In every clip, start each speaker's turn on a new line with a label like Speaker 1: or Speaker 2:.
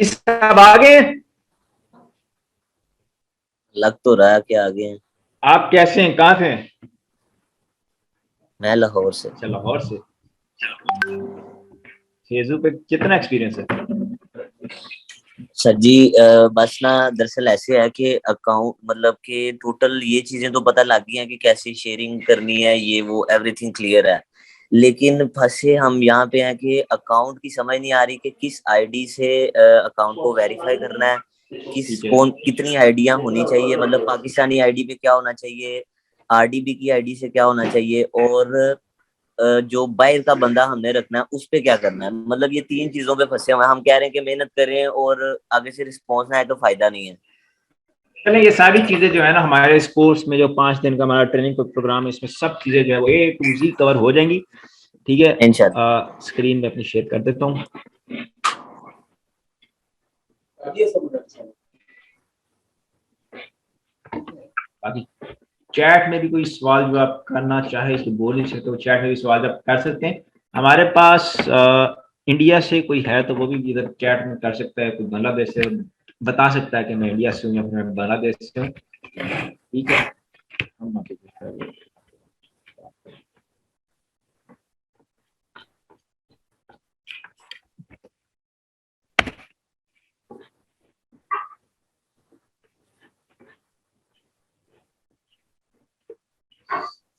Speaker 1: सब आगे
Speaker 2: लग तो रहा है कि आगे हैं।
Speaker 1: आप कैसे हैं, कहाँ से हैं?
Speaker 2: मैं लाहौर से।
Speaker 1: अच्छा, लाहौर से। फेसबुक पे कितना एक्सपीरियंस है?
Speaker 2: सर जी बस ना दरअसल ऐसे है कि अकाउंट मतलब कि टोटल ये चीजें तो पता लग गई हैं कि कैसे शेयरिंग करनी है, ये वो एवरीथिंग क्लियर है। लेकिन फंसे हम यहाँ पे हैं कि अकाउंट की समझ नहीं आ रही कि किस आईडी से अकाउंट को वेरीफाई करना है। किस
Speaker 1: ठीक है।
Speaker 2: कौन कितनी आईडियां होनी चाहिए, मतलब पाकिस्तानी आईडी पे क्या होना चाहिए, आरडीबी की आईडी से क्या होना चाहिए, और जो बाहर का बंदा हमने रखना है उस पे क्या करना है। मतलब ये तीन चीजों पे फंसे हुए हैं। हम कह रहे हैं कि मेहनत करें और आगे से रिस्पॉन्स ना आए तो फायदा नहीं है।
Speaker 1: चलें, ये सारी चीजें जो है ना हमारे इस कोर्स में, जो 5 दिन का हमारा ट्रेनिंग प्रोग्राम है, इसमें सब चीजें जो है वो A to Z कवर हो जाएंगी। ठीक है।
Speaker 2: इंशाल्लाह।
Speaker 1: स्क्रीन में अपनी शेयर कर देता हूँ। बाकी चैट में भी कोई सवाल जो आप करना चाहे तो बोल ही सकते हो, चैट में भी सवाल आप कर सकते हैं। हमारे पास इंडिया से कोई है तो वो भी इधर चैट में कर सकता है, कोई बांग्लादेश से बता सकता है कि मैं इंडिया से हूँ या फिर मैं बांग्लादेश से हूँ। ठीक है। हम आगे बढ़ते हैं।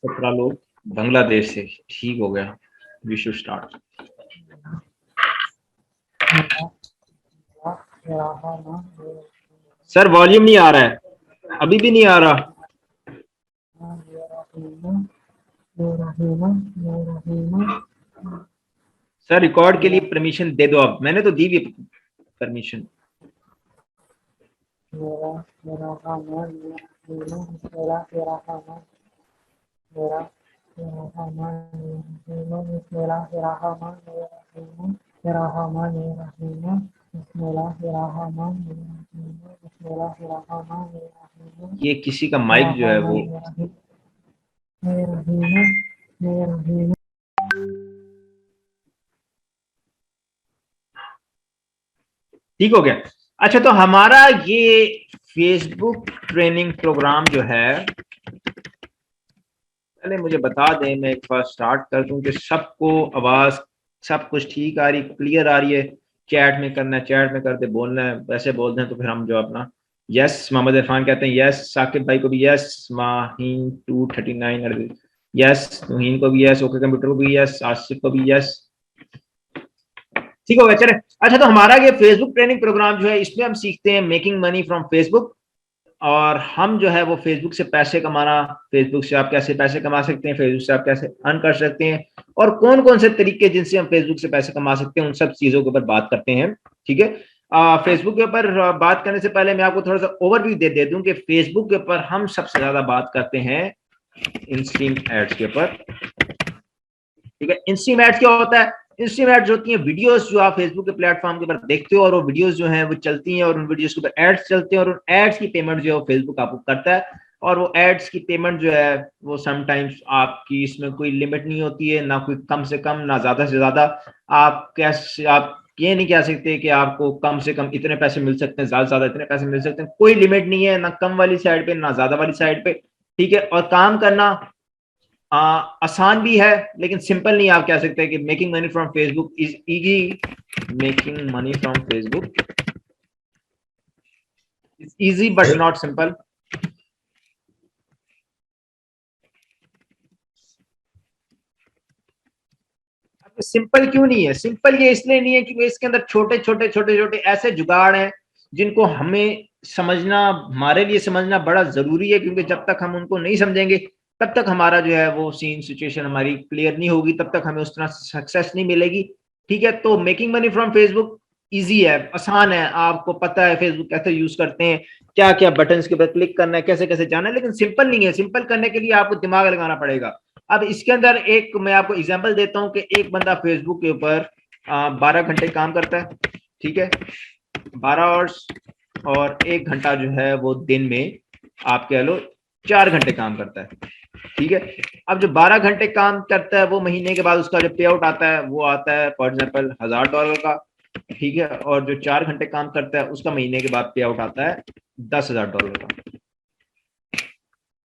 Speaker 1: सत्रह लोग बांग्लादेश से, ठीक हो गया। We should start. Sir volume नहीं आ रहा है, अभी भी नहीं आ रहा। सर रिकॉर्ड के लिए परमिशन दे दो, अब मैंने तो दी भी परमिशन। ये किसी का माइक जो है वो ठीक हो गया। अच्छा, तो हमारा ये फेसबुक ट्रेनिंग प्रोग्राम जो है, पहले मुझे बता दें, मैं एक बार स्टार्ट कर दूं कि सबको आवाज सब कुछ ठीक आ रही, क्लियर आ रही है। चैट में करना है, चैट में करते बोलना है, वैसे बोल दें तो फिर हम जो अपना यस, मोहम्मद इरफान कहते हैं यस, साकिब भाई को भी यस, माहीन 239 यस, तुहीन को भी यस, ओके कंप्यूटर को भी यस, आसिफ को भी यस। ठीक हो गया, चले। अच्छा, तो हमारा ये फेसबुक ट्रेनिंग प्रोग्राम जो है, इसमें हम सीखते हैं मेकिंग मनी फ्रॉम फेसबुक। और हम जो है वो फेसबुक से पैसे कमाना, फेसबुक से आप कैसे पैसे कमा सकते हैं, फेसबुक से आप कैसे अर्न कर सकते हैं, और कौन कौन से तरीके जिनसे हम फेसबुक से पैसे कमा सकते हैं, उन सब चीजों के ऊपर बात करते हैं। ठीक है। फेसबुक के ऊपर बात करने से पहले मैं आपको थोड़ा सा ओवरव्यू दे दूं कि फेसबुक के ऊपर हम सबसे ज्यादा बात करते हैं इंस्ट्रीम एड्स के ऊपर। ठीक है। इंस्ट्रीम एड्स क्या होता है? इंस्ट्रीम एड्स होती हैं वीडियोस जो आप फेसबुक के प्लेटफॉर्म के ऊपर देखते हो, और वो वीडियोस जो हैं वो चलती हैं, और उन वीडियोस के ऊपर एड्स चलते हैं, और उन एड्स की पेमेंट जो है वो फेसबुक आपको करता है। और वो एड्स की पेमेंट जो है वो समटाइम्स आपकी, इसमें कोई लिमिट नहीं होती है, ना कोई कम से कम ना ज्यादा से ज्यादा। आप कैसे, आप ये नहीं कह सकते कि आपको कम से कम इतने पैसे मिल सकते हैं, ज्यादा से ज्यादा इतने पैसे मिल सकते हैं, कोई लिमिट नहीं है, ना कम वाली साइड पे ना ज्यादा वाली साइड पे। ठीक है। और काम करना आसान भी है, लेकिन सिंपल नहीं। आप कह सकते हैं कि making money from Facebook is easy, making money from Facebook is easy but not simple. Simple क्यों नहीं है? सिंपल ये इसलिए नहीं है कि इसके अंदर छोटे छोटे छोटे छोटे ऐसे जुगाड़ हैं जिनको हमें समझना, हमारे लिए समझना बड़ा जरूरी है, क्योंकि जब तक हम उनको नहीं समझेंगे तब तक हमारा जो है वो सीन सिचुएशन हमारी क्लियर नहीं होगी, तब तक हमें उस तरह सक्सेस नहीं मिलेगी। ठीक है। तो making money from Facebook easy है, आसान है, आपको पता है फेसबुक कैसे यूज करते हैं, क्या क्या बटन के ऊपर क्लिक करना है, कैसे कैसे जाना है, लेकिन सिंपल नहीं है। सिंपल करने के लिए आपको दिमाग लगाना पड़ेगा। अब इसके अंदर एक मैं आपको एग्जांपल देता हूं कि एक बंदा फेसबुक के ऊपर 12 घंटे काम करता है। ठीक है। 12 आवर्स, और 1 घंटा जो है वो दिन में आप कह लो 4 घंटे काम करता है। ठीक है। अब जो 12 घंटे काम करता है वो महीने के बाद उसका जो पे आउट आता है वो आता है फॉर एग्जाम्पल $1000 का। ठीक है, और जो 4 घंटे काम करता है उसका महीने के बाद पे आउट आता है $10,000 का।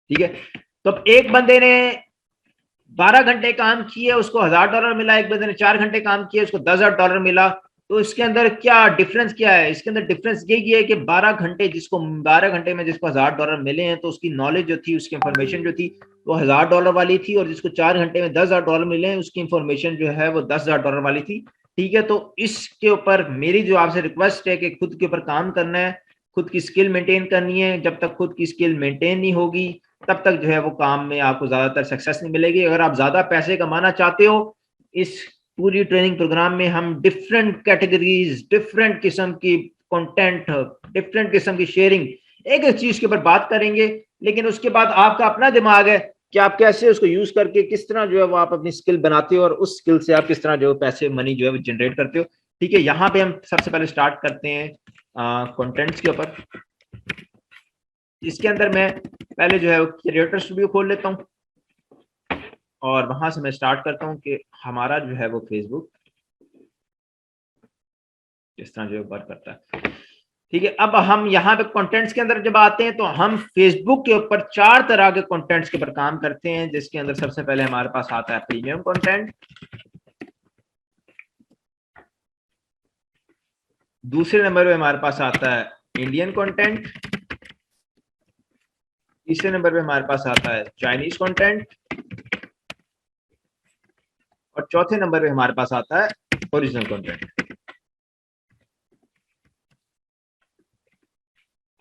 Speaker 1: ठीक है, तो अब एक बंदे ने 12 घंटे काम किए उसको $1,000 मिला, एक बंदे ने 4 घंटे काम किए उसको $10,000 मिला। तो इसके अंदर क्या डिफरेंस क्या है? इसके अंदर डिफरेंस यही है कि 12 घंटे में जिसको $1,000 मिले हैं तो उसकी नॉलेज जो थी, उसकी इंफॉर्मेशन जो थी वो $1,000 वाली थी, और जिसको 4 घंटे में $10,000 मिले हैं उसकी इंफॉर्मेशन जो है वो $10,000 वाली थी। ठीक है, तो इसके ऊपर मेरी जो आपसे रिक्वेस्ट है कि खुद के ऊपर काम करना है, खुद की स्किल मेंटेन करनी है। जब तक खुद की स्किल मेंटेन नहीं होगी तब तक जो है वो काम में आपको ज्यादातर सक्सेस नहीं मिलेगी। अगर आप ज्यादा पैसे कमाना चाहते हो, इस पूरी ट्रेनिंग प्रोग्राम में हम डिफरेंट कैटेगरीज, डिफरेंट किस्म की कंटेंट, डिफरेंट किस्म की शेयरिंग, एक एक चीज के ऊपर बात करेंगे। लेकिन उसके बाद आपका अपना दिमाग है कि आप कैसे उसको यूज करके किस तरह जो है वो आप अपनी स्किल बनाते हो, और उस स्किल से आप किस तरह जो पैसे, मनी जो है वो जनरेट करते हो। ठीक है, यहाँ पे हम सबसे पहले स्टार्ट करते हैं कंटेंट्स के ऊपर। इसके अंदर मैं पहले जो है वो क्रिएटर स्टूडियो खोल लेता हूँ और वहां से मैं स्टार्ट करता हूँ कि हमारा जो है वो फेसबुक किस तरह जो है वर्क करता है। ठीक है, अब हम यहाँ पे कंटेंट्स के अंदर जब आते हैं तो हम फेसबुक के ऊपर 4 तरह के कंटेंट्स के ऊपर काम करते हैं, जिसके अंदर सबसे पहले हमारे पास आता है प्रीमियम कंटेंट, दूसरे नंबर पे हमारे पास आता है इंडियन कंटेंट, तीसरे नंबर पे हमारे पास आता है चाइनीज कंटेंट, और चौथे नंबर पे हमारे पास आता है ओरिजिनल कंटेंट।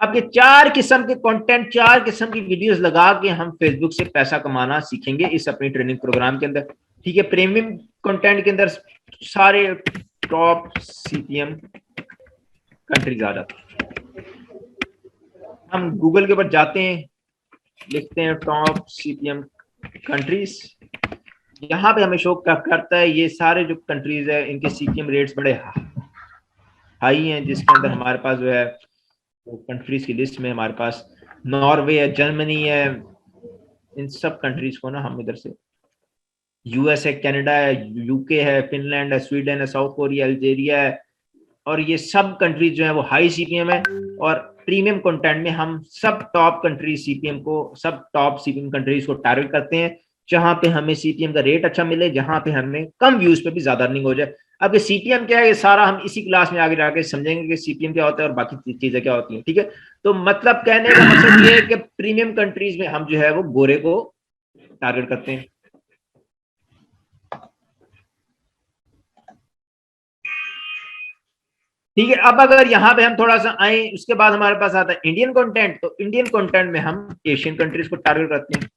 Speaker 1: अब ये 4 किस्म के कंटेंट, 4 किस्म की वीडियोस लगा के हम फेसबुक से पैसा कमाना सीखेंगे इस अपनी ट्रेनिंग प्रोग्राम के अंदर। ठीक है, प्रीमियम कंटेंट के अंदर सारे टॉप सीपीएम कंट्रीज आ जाते हैं। हम गूगल के ऊपर जाते हैं, लिखते हैं टॉप सीपीएम कंट्रीज, यहाँ पे हमें शो करता है ये सारे जो कंट्रीज है इनके सीपीएम रेट्स बड़े हाई हैं, जिसके अंदर हमारे पास जो है वो कंट्रीज की लिस्ट में हमारे पास नॉर्वे है, जर्मनी है, इन सब कंट्रीज को ना हम इधर से, यूएस है, कनाडा है, यूके है, फिनलैंड है, स्वीडन है, साउथ कोरिया, अल्जेरिया है, और ये सब कंट्रीज जो है वो हाई सीपीएम है। और प्रीमियम कंटेंट में हम सब टॉप कंट्रीज सीपीएम को, सब टॉप सीपीएम कंट्रीज को टारगेट करते हैं, जहां पे हमें सीपीएम का रेट अच्छा मिले, जहां पे हमें कम व्यूज पे भी ज्यादा अर्निंग हो जाए। अब ये सीपीएम क्या है, ये सारा हम इसी क्लास में आगे जाके समझेंगे कि सीपीएम क्या होता है और बाकी चीजें क्या होती हैं। ठीक है, तो मतलब कहने का मकसद ये है कि प्रीमियम कंट्रीज में हम जो है वो गोरे को टारगेट करते हैं। ठीक है, अब अगर यहाँ पे हम थोड़ा सा आए, उसके बाद हमारे पास आता है इंडियन कंटेंट। तो इंडियन कंटेंट में हम एशियन कंट्रीज को टारगेट करते हैं।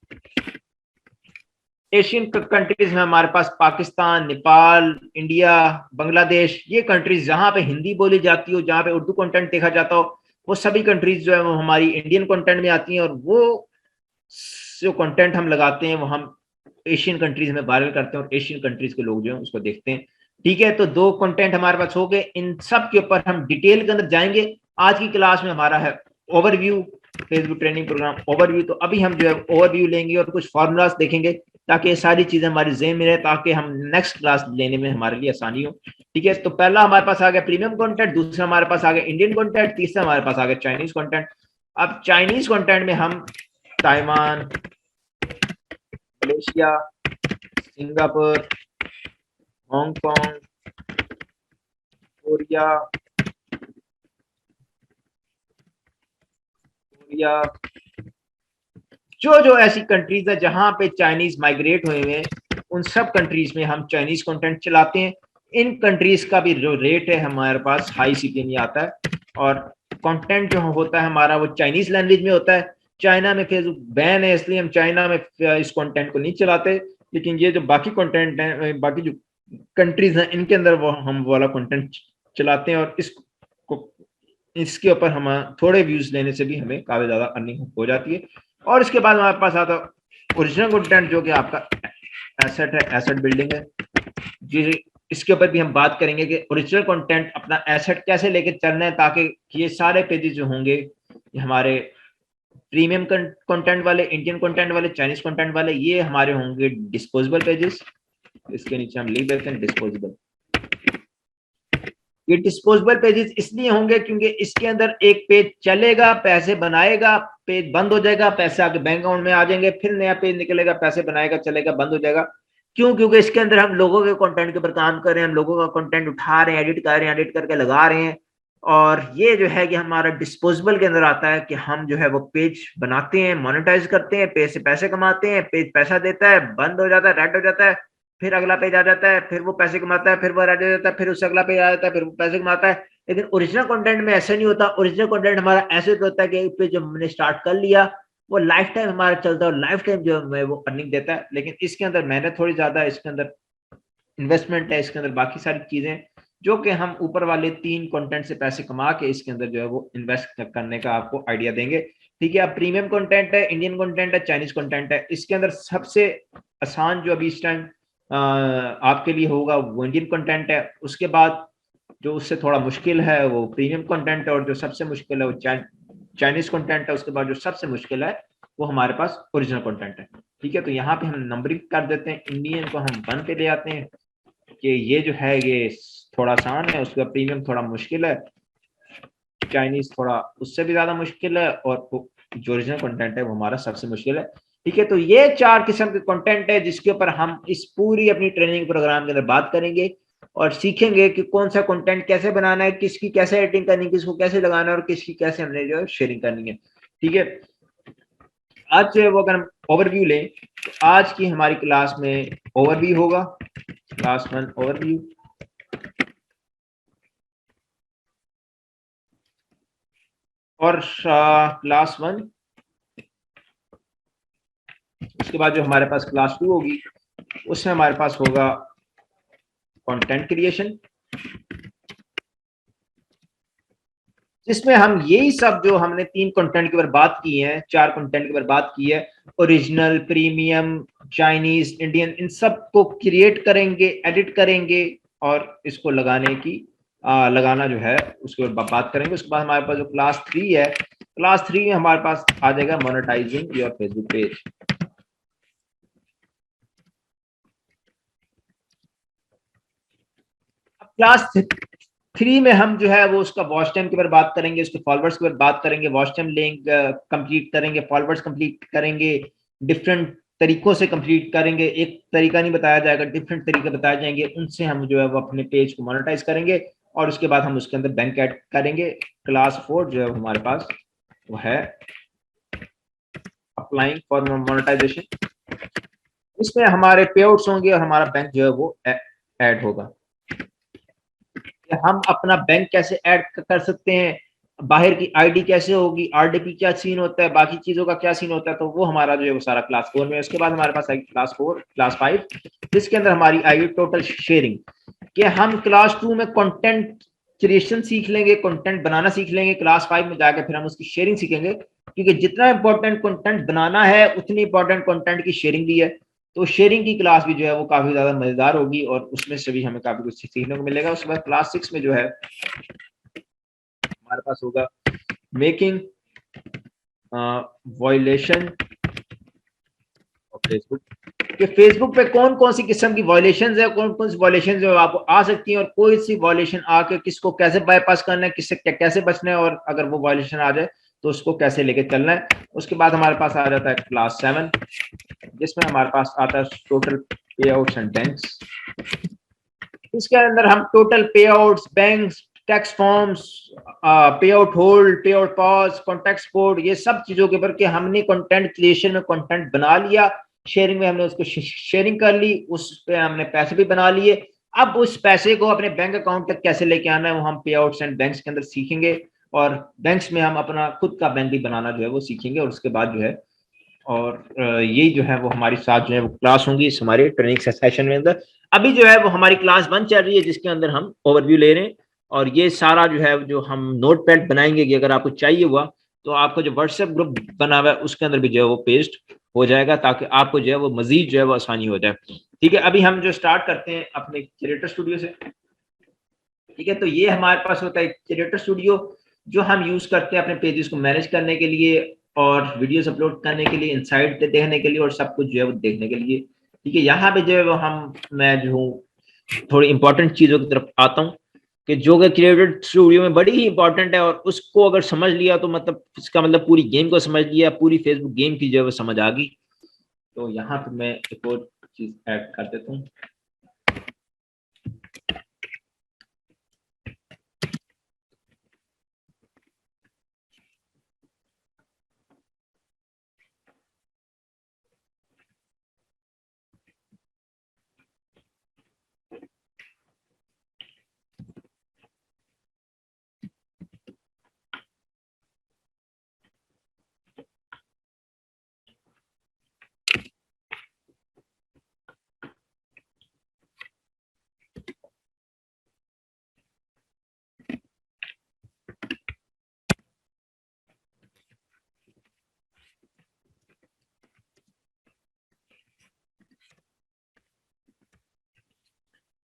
Speaker 1: एशियन कंट्रीज में हमारे पास पाकिस्तान, नेपाल, इंडिया, बांग्लादेश, ये कंट्रीज जहां पे हिंदी बोली जाती हो, जहां पे उर्दू कंटेंट देखा जाता हो, वो सभी कंट्रीज जो है वो हमारी इंडियन कंटेंट में आती हैं, और वो जो कंटेंट हम लगाते हैं वो हम एशियन कंट्रीज में वायरल करते हैं और एशियन कंट्रीज के लोग जो है उसको देखते हैं। ठीक है, तो 2 कंटेंट हमारे पास हो गए, इन सब के ऊपर हम डिटेल के अंदर जाएंगे। आज की क्लास में हमारा है overview, Facebook training programme overview. तो अभी हम जो है ओवरव्यू लेंगे और कुछ फॉर्मूलाज देखेंगे ताकि ये सारी चीजें हमारी ज़हन में रहे, ताकि हम नेक्स्ट क्लास लेने में हमारे लिए आसानी हो। ठीक है, तो पहला हमारे पास आ गया प्रीमियम कंटेंट, दूसरा हमारे पास आ गया इंडियन कंटेंट, तीसरा हमारे पास आ गया चाइनीज कंटेंट। अब चाइनीज कंटेंट में हम Taiwan, Malaysia, Singapore, Hong Kong, Korea, जो ऐसी कंट्रीज है जहां पे चाइनीज माइग्रेट हुए हैं, उन सब कंट्रीज में हम चाइनीज कंटेंट चलाते हैं। इन कंट्रीज का भी जो रेट है हमारे पास हाई सीपीएम आता है, और कंटेंट जो होता है हमारा वो चाइनीज लैंग्वेज में होता है। चाइना में फेसबुक बैन है, इसलिए हम चाइना में इस कंटेंट को नहीं चलाते, लेकिन ये जो बाकी कंटेंट है, बाकी जो कंट्रीज हैं, इनके अंदर वो हम वाला कंटेंट चलाते हैं, और इसके ऊपर हम थोड़े व्यूज लेने से भी हमें काफी ज्यादा अर्निंग हो जाती है। और इसके बाद हमारे पास आता है ओरिजिनल कंटेंट, जो कि आपका एसेट है, एसेट बिल्डिंग है। जी, इसके ऊपर भी हम बात करेंगे कि ओरिजिनल कंटेंट अपना एसेट कैसे लेके चलना है, ताकि ये सारे पेजेस जो होंगे हमारे प्रीमियम कंटेंट वाले, इंडियन कंटेंट वाले, चाइनीज कंटेंट वाले, ये हमारे होंगे डिस्पोजेबल पेजेस। इसके नीचे हम लिख देते हैं डिस्पोजेबल। ये डिस्पोजेबल पेजेस इसलिए होंगे क्योंकि इसके अंदर एक पेज चलेगा, पैसे बनाएगा, पेज बंद हो जाएगा, पैसे आपके बैंक अकाउंट में आ जाएंगे, फिर नया पेज निकलेगा, पैसे बनाएगा, चलेगा, बंद हो जाएगा। क्यों? क्योंकि इसके अंदर हम लोगों के कंटेंट के ऊपर काम कर रहे हैं, हम लोगों का कंटेंट उठा रहे हैं, एडिट कर रहे हैं, एडिट करके लगा रहे हैं। और ये जो है कि हमारा डिस्पोजेबल के अंदर आता है कि हम जो है वो पेज बनाते हैं, मोनेटाइज करते हैं, पेज से पैसे कमाते हैं, पेज पैसा देता है, बंद हो जाता है, रेड हो जाता है, फिर अगला पेज आ जाता है, फिर वो पैसे कमाता है, फिर वो रेड हो जाता है, फिर उससे अगला पेज आ जाता है, फिर वो पैसे कमाता है। लेकिन ओरिजिनल कंटेंट में ऐसा नहीं होता। ओरिजिनल कंटेंट हमारा ऐसे होता है कि एक पेज जो हमने स्टार्ट कर लिया वो लाइफ टाइम हमारा चलता है और लाइफ टाइम जो है वो अर्निंग देता है। लेकिन इसके अंदर मेहनत थोड़ी ज्यादा है, इसके अंदर इन्वेस्टमेंट है, इसके अंदर बाकी सारी चीजें जो कि हम ऊपर वाले 3 कंटेंट से पैसे कमा के इसके अंदर जो है वो इन्वेस्ट करने का आपको आइडिया देंगे। ठीक है, अब प्रीमियम कंटेंट है, इंडियन कंटेंट है, चाइनीज कंटेंट है। इसके अंदर सबसे आसान जो अभी इस टाइम आपके लिए होगा वो इंडियन कंटेंट है। उसके बाद जो उससे थोड़ा मुश्किल है वो प्रीमियम कंटेंट है, और जो सबसे मुश्किल है वो चाइनीज कंटेंट है। उसके बाद जो सबसे मुश्किल है वो हमारे पास ओरिजिनल कंटेंट है। ठीक है, तो यहाँ पे हम नंबरिंग कर देते हैं। इंडियन को हम 1 पे ले आते हैं कि ये जो है ये थोड़ा आसान है, उसका प्रीमियम थोड़ा मुश्किल है, चाइनीज थोड़ा उससे भी ज्यादा मुश्किल है, और जो ओरिजिनल कंटेंट है वो हमारा सबसे मुश्किल है। ठीक है, तो ये 4 किस्म के कंटेंट है जिसके ऊपर हम इस पूरी अपनी ट्रेनिंग प्रोग्राम के अंदर बात करेंगे और सीखेंगे कि कौन सा कंटेंट कैसे बनाना है, किसकी कैसे एडिटिंग करनी है, किसको कैसे लगाना है और किसकी कैसे हमने जो है शेयरिंग करनी है। ठीक है, आज जो है वो अगर हम ओवरव्यू लें तो आज की हमारी क्लास में ओवरव्यू होगा, क्लास 1 ओवरव्यू। और क्लास 1, उसके बाद जो हमारे पास क्लास 2 होगी उसमें हमारे पास होगा कंटेंट क्रिएशन, जिसमें हम यही सब जो हमने 3 कंटेंट के ऊपर बात की है, 4 कंटेंट के ऊपर बात की है, ओरिजिनल, प्रीमियम, चाइनीज, इंडियन, इन सब को क्रिएट करेंगे, एडिट करेंगे और इसको लगाने की लगाना जो है उसके ऊपर बात करेंगे। उसके बाद हमारे पास जो क्लास 3 है, क्लास 3 में हमारे पास आ जाएगा monetising your Facebook page. Class 3 में हम जो है वो उसका वॉच टाइम के ऊपर बात करेंगे, उसके फॉलोअर्स के ऊपर बात करेंगे, वॉच टाइम लिंक कंप्लीट करेंगे, फॉलोअर्स कंप्लीट करेंगे, डिफरेंट तरीकों से कंप्लीट करेंगे, एक तरीका नहीं बताया जाएगा, डिफरेंट तरीके बताए जाएंगे, उनसे हम जो है वो अपने पेज को मोनेटाइज करेंगे और उसके बाद हम उसके अंदर बैंक ऐड करेंगे। क्लास 4 जो है हमारे पास वो है अप्लाइंग फॉर मोनेटाइजेशन, इसमें हमारे पे आउट्स होंगे और हमारा बैंक जो है वो ऐड होगा। हम अपना बैंक कैसे ऐड कर सकते हैं, बाहर की आईडी कैसे होगी, आरडीपी क्या सीन होता है, बाकी चीजों का क्या सीन होता है, तो वो हमारा जो है वो सारा क्लास 4 में है। उसके बाद हमारे पास आएगी क्लास 4, क्लास 5, जिसके अंदर हमारी आएगी टोटल शेयरिंग, कि हम क्लास 2 में कंटेंट क्रिएशन सीख लेंगे, कंटेंट बनाना सीख लेंगे, क्लास 5 में जाकर फिर हम उसकी शेयरिंग सीखेंगे, क्योंकि जितना इंपॉर्टेंट कंटेंट बनाना है उतनी इंपॉर्टेंट कंटेंट की शेयरिंग भी है। तो शेयरिंग की क्लास भी जो है वो काफी ज्यादा मजेदार होगी और उसमें से भी हमें काफी कुछ सीखने को मिलेगा। उसके बाद क्लास 6 में जो है हमारे पास होगा मेकिंग वायलेशन ऑफ फेसबुक, कि फेसबुक पे कौन कौन सी किस्म की वायलेशंस है, कौन कौन सी वायलेशंस जो आपको आ सकती हैं और कोई सी वायलेशन आके किसको कैसे बाईपास करना है, किससे कैसे बचना है, और अगर वो वायलेशन आ जाए तो उसको कैसे लेके चलना है। उसके बाद हमारे पास आ जाता है क्लास 7, जिसमें हमारे पास आता है टोटल पे आउट्स एंड बैंक्स। इसके अंदर हम टोटल पे आउट्स, बैंक्स, टैक्स फॉर्म्स, पे आउट होल्ड, पे आउट पॉज, कॉन्टेक्ट बोर्ड, ये सब चीजों के ऊपर कि हमने कंटेंट क्रिएशन में कंटेंट बना लिया, शेयरिंग में हमने उसको शेयरिंग कर ली, उस पे हमने पैसे भी बना लिए। अब उस पैसे को अपने बैंक अकाउंट तक कैसे लेके आना है वो हम पे आउट्स एंड बैंक्स के अंदर सीखेंगे, और बैंक्स में हम अपना खुद का बैंक भी बनाना जो है वो सीखेंगे। और उसके बाद जो है और यही जो है वो हमारी साथ जो है वो क्लास होंगी इस हमारे ट्रेनिंग सेशन में अंदर। अभी जो है वो हमारी क्लास 1 चल रही है जिसके अंदर हम ओवरव्यू ले रहे हैं, और ये सारा जो है जो हम नोट पैड बनाएंगे कि अगर आपको चाहिए हुआ तो आपको जो व्हाट्सएप ग्रुप बना हुआ है उसके अंदर भी जो है वो पेस्ट हो जाएगा, ताकि आपको जो है वो मजीद जो है वो आसानी हो जाए। ठीक है, अभी हम जो स्टार्ट करते हैं अपने क्रिएटर स्टूडियो से। ठीक है, तो ये हमारे पास होता है क्रिएटर स्टूडियो, जो हम यूज करते हैं अपने पेजेस को मैनेज करने के लिए और वीडियोस अपलोड करने के लिए, इनसाइड देखने के लिए और सब कुछ जो है वो देखने के लिए। ठीक है, यहाँ पे जो है वो मैं जो हूँ थोड़ी इंपॉर्टेंट चीजों की तरफ आता हूँ। कि जो कि क्रिएटेड स्टूडियो में बड़ी ही इंपॉर्टेंट है, और उसको अगर समझ लिया तो मतलब इसका मतलब पूरी गेम को समझ लिया, पूरी फेसबुक गेम की जो है वो समझ आ गई। तो यहाँ पे मैं एक और चीज ऐड कर देता हूँ।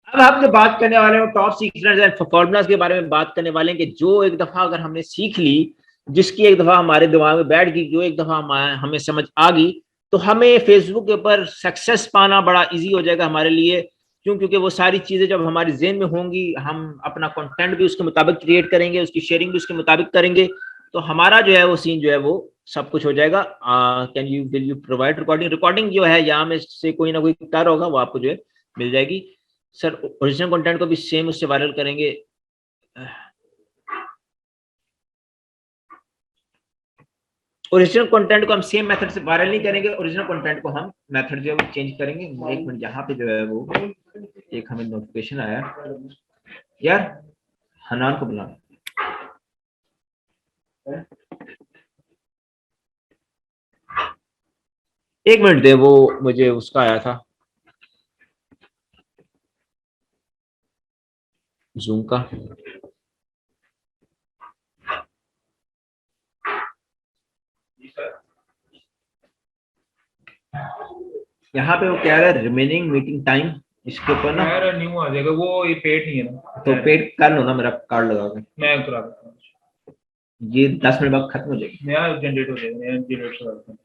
Speaker 1: अब हम जो बात करने वाले हैं टॉप सीक्रेट्स एंड फॉर्मूलाज के बारे में बात करने वाले हैं कि जो एक दफा अगर हमने सीख ली, जिसकी एक दफा हमारे दिमाग में बैठ गई, जो एक दफा हमें समझ आ गई, तो हमें फेसबुक के ऊपर सक्सेस पाना बड़ा इजी हो जाएगा हमारे लिए। क्यों? क्योंकि वो सारी चीजें जब हमारी जेहन में होंगी, हम अपना कंटेंट भी उसके मुताबिक क्रिएट करेंगे, उसकी शेयरिंग भी उसके मुताबिक करेंगे, तो हमारा जो है वो सीन जो है वो सब कुछ हो जाएगा। Can you will you provide recording? Recording जो है यहाँ में से कोई ना कोई कर होगा, वो आपको जो है मिल जाएगी। सर ओरिजिनल कंटेंट को भी सेम उससे वायरल करेंगे। ओरिजिनल कंटेंट को हम सेम मेथड से वायरल नहीं करेंगे, ओरिजिनल कंटेंट को हम मेथड जो है वो चेंज करेंगे। एक मिनट, यहाँ पे जो है वो एक हमें नोटिफिकेशन आया यार, हनान को बुला। एक मिनट दे, वो मुझे उसका आया था जूम का। यहाँ पे वो कह रहा है रिमेनिंग मीटिंग टाइम, इसके ऊपर ना
Speaker 3: यार न्यू आ जाएगा, वो ये पेड नहीं है ना।
Speaker 1: तो पेड कर लो ना, मेरा कार्ड लगा के
Speaker 3: मैं करा देता हूँ,
Speaker 1: ये 10 मिनट बाद खत्म हो जाएगी।
Speaker 3: नया जनरेट हो जाएगा, नया जनरेट करा देता हूँ।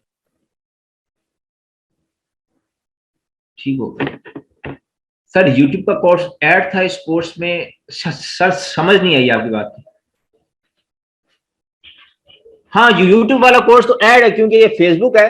Speaker 1: ठीक हो गया सर। यूट्यूब का कोर्स ऐड था, इस कोर्स में सर समझ नहीं आई आपकी बात। हाँ, यूट्यूब वाला कोर्स तो ऐड है, क्योंकि ये फेसबुक है।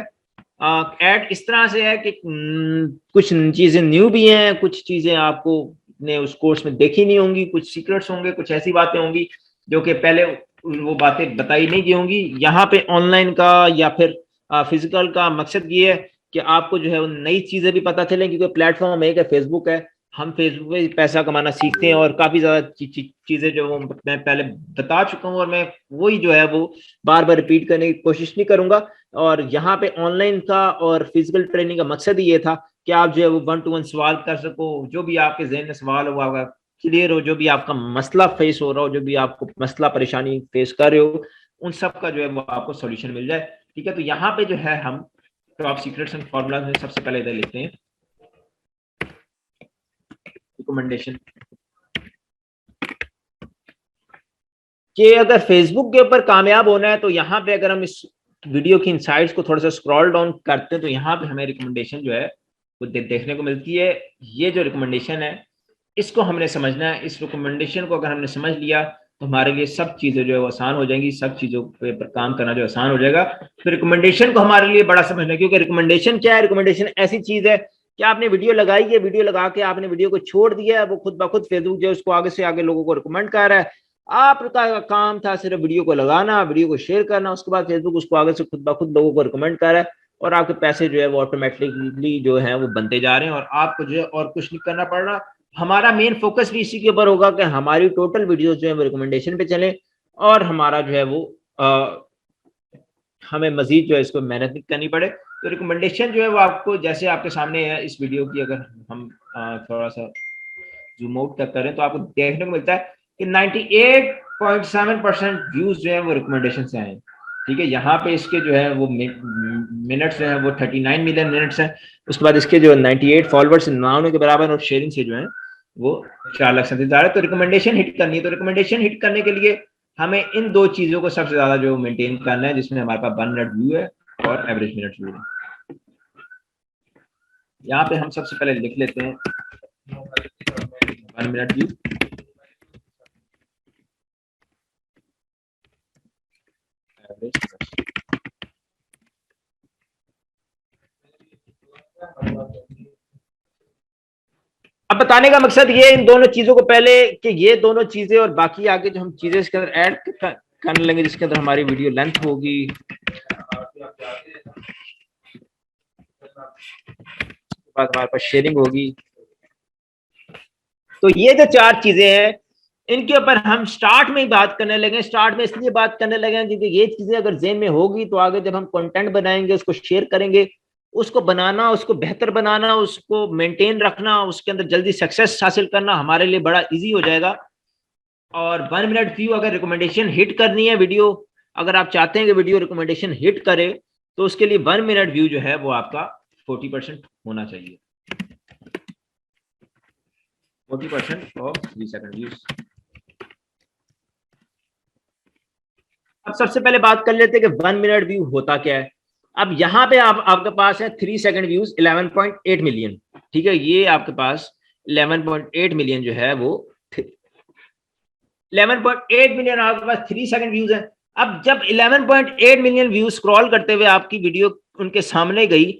Speaker 1: ऐड इस तरह से है कि कुछ चीजें न्यू भी हैं, कुछ चीजें आपको ने उस कोर्स में देखी नहीं होंगी, कुछ सीक्रेट्स होंगे, कुछ ऐसी बातें होंगी जो कि पहले वो बातें बताई नहीं गई होंगी। यहाँ पे ऑनलाइन का या फिर फिजिकल का मकसद ये है कि आपको जो है वो नई चीजें भी पता चलें, क्योंकि प्लेटफॉर्म एक है, फेसबुक है। हम फेसबुक पे पैसा कमाना सीखते हैं, और काफी ज्यादा चीजें जो वो मैं पहले बता चुका हूँ, और मैं वही जो है वो बार बार रिपीट करने की कोशिश नहीं करूंगा। और यहाँ पे ऑनलाइन का और फिजिकल ट्रेनिंग का मकसद ही ये था कि आप जो है वो 1-to-1 सवाल कर सको, जो भी आपके जहन में सवाल हो आपका क्लियर हो, जो भी आपका मसला फेस हो रहा हो, जो भी आपको मसला परेशानी फेस कर रहे हो, उन सब का जो है वो आपको सोल्यूशन मिल जाए। ठीक है, तो यहाँ पे जो है हम टॉप सीक्रेट्स एंड फॉर्मूला में सबसे पहले इधर लिखते हैं रिकमेंडेशन, कि अगर फेसबुक के ऊपर कामयाब होना है तो यहाँ पे अगर हम इस वीडियो की इनसाइट्स को थोड़ा सा स्क्रॉल डाउन करते हैं तो यहाँ पे हमें रिकमेंडेशन जो है वो देखने को मिलती है। ये जो रिकमेंडेशन है इसको हमने समझना है। इस रिकमेंडेशन को अगर हमने समझ लिया तो हमारे लिए सब चीजें जो है वो आसान हो जाएंगी, सब चीजों पर काम करना जो आसान हो जाएगा। तो रिकमेंडेशन को हमारे लिए बड़ा समझना है, क्योंकि रिकमेंडेशन क्या है? रिकमेंडेशन ऐसी चीज है कि आपने वीडियो लगाई है, वीडियो लगा के आपने वीडियो को छोड़ दिया है, वो खुद ब खुद फेसबुक जो है उसको आगे से आगे लोगों को रिकमेंड कर रहा है। आपका काम था सिर्फ वीडियो को लगाना, वीडियो को शेयर करना, उसके बाद फेसबुक उसको आगे से खुद ब खुद लोगों को रिकमेंड कर रहा है, और आपके पैसे जो है वो ऑटोमेटिकली जो है वो बनते जा रहे हैं, और आपको जो है और कुछ नहीं करना पड़ रहा। हमारा मेन फोकस भी इसी के ऊपर होगा कि हमारी टोटल वीडियोस जो है वो रिकमेंडेशन पे चले, और हमारा जो है वो हमें मजीद जो है इसको मेहनत नहीं करनी पड़े। तो रिकमेंडेशन जो है वो आपको जैसे आपके सामने है इस वीडियो की, अगर हम थोड़ा सा जूम आउट तक करें तो आपको देखने को मिलता है कि 98.7% व्यूज जो है वो रिकमेंडेशन से आए। ठीक है, यहाँ पे इसके जो है वो मिनट्स जो है वो 39 मिलियन मिनट्स है। उसके बाद इसके जो 98 फॉलोअर्स 99 के बराबर, और शेयरिंग से जो है वो 4,37,000 है। तो रिकमेंडेशन हिट करनी है, तो रिकमेंडेशन हिट करने के लिए हमें इन दो चीजों को सबसे ज्यादा जो मेंटेन करना है, जिसमें हमारे पास 1 मिनट व्यू है और एवरेज मिनट व्यू है। यहाँ पे हम सबसे पहले लिख लेते हैं 1 मिनट व्यू। अब बताने का मकसद ये इन दोनों चीजों को पहले कि ये दोनों चीजें और बाकी आगे जो हम चीजें इसके अंदर ऐड करने लेंगे जिसके अंदर हमारी वीडियो लेंथ होगी, बाद हमारे पास शेयरिंग होगी। तो ये जो चार चीजें हैं इनके ऊपर हम स्टार्ट में ही बात करने लगे। स्टार्ट में इसलिए बात करने लगे क्योंकि ये चीजें अगर ज़हन में होगी तो आगे जब हम कंटेंट बनाएंगे, उसको शेयर करेंगे, उसको बनाना, उसको बेहतर बनाना, उसको मेंटेन रखना, उसके अंदर जल्दी सक्सेस हासिल करना हमारे लिए बड़ा इजी हो जाएगा। और 1 मिनट व्यू अगर रिकमेंडेशन हिट करनी है वीडियो, अगर आप चाहते हैं कि वीडियो रिकमेंडेशन हिट करे तो उसके लिए 1 मिनट व्यू जो है वो आपका 40% होना चाहिए। 40% ऑफ 3 सेकंड व्यूज। अब सबसे पहले बात कर लेते हैं कि 1 मिनट व्यू होता क्या है। अब यहां पे आपके पास है 3 सेकंड व्यूज 11.8 मिलियन, ठीक है। ये आपके पास 11.8 मिलियन जो है वो 11.8 मिलियन आपके पास 3 सेकंड व्यूज है। अब जब 11.8 मिलियन व्यूज स्क्रॉल करते हुए आपकी वीडियो उनके सामने गई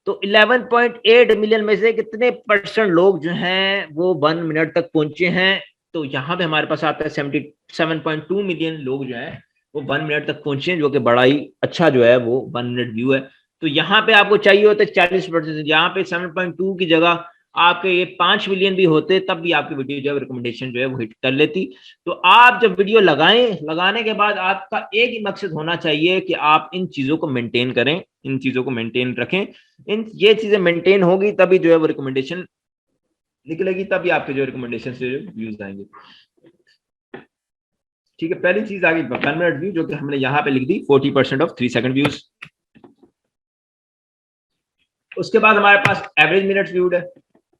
Speaker 1: तो 11.8 मिलियन में से कितने % लोग जो हैं वो 1 मिनट तक पहुंचे हैं। तो यहाँ पे हमारे पास आता है 77.2 मिलियन लोग जो है वो 1 मिनट तक पहुंचे, जो कि बड़ा ही अच्छा जो है वो 1 मिनट व्यू है। तो यहाँ पे आपको चाहिए होता है 40%। यहाँ पे 7.2 की जगह आपके ये 5 मिलियन भी होते तब भी आपकी वीडियो जो है रिकमेंडेशन जो है वो हिट कर लेती। तो आप जब वीडियो लगाएं, लगाने के बाद आपका एक ही मकसद होना चाहिए कि आप इन चीजों को मेंटेन करें, इन चीजों को मेंटेन रखें। इन ये चीजें मेंटेन होगी तभी जो है वो रिकमेंडेशन निकलेगी, तभी आपके जो रिकमेंडेशन से व्यूज आएंगे। ठीक है, पहली चीज आ गई 1 मिनट व्यू जो कि हमने यहाँ पे लिख दी 40% ऑफ 3 सेकंड व्यूज। उसके बाद हमारे पास एवरेज मिनट्स व्यूड है।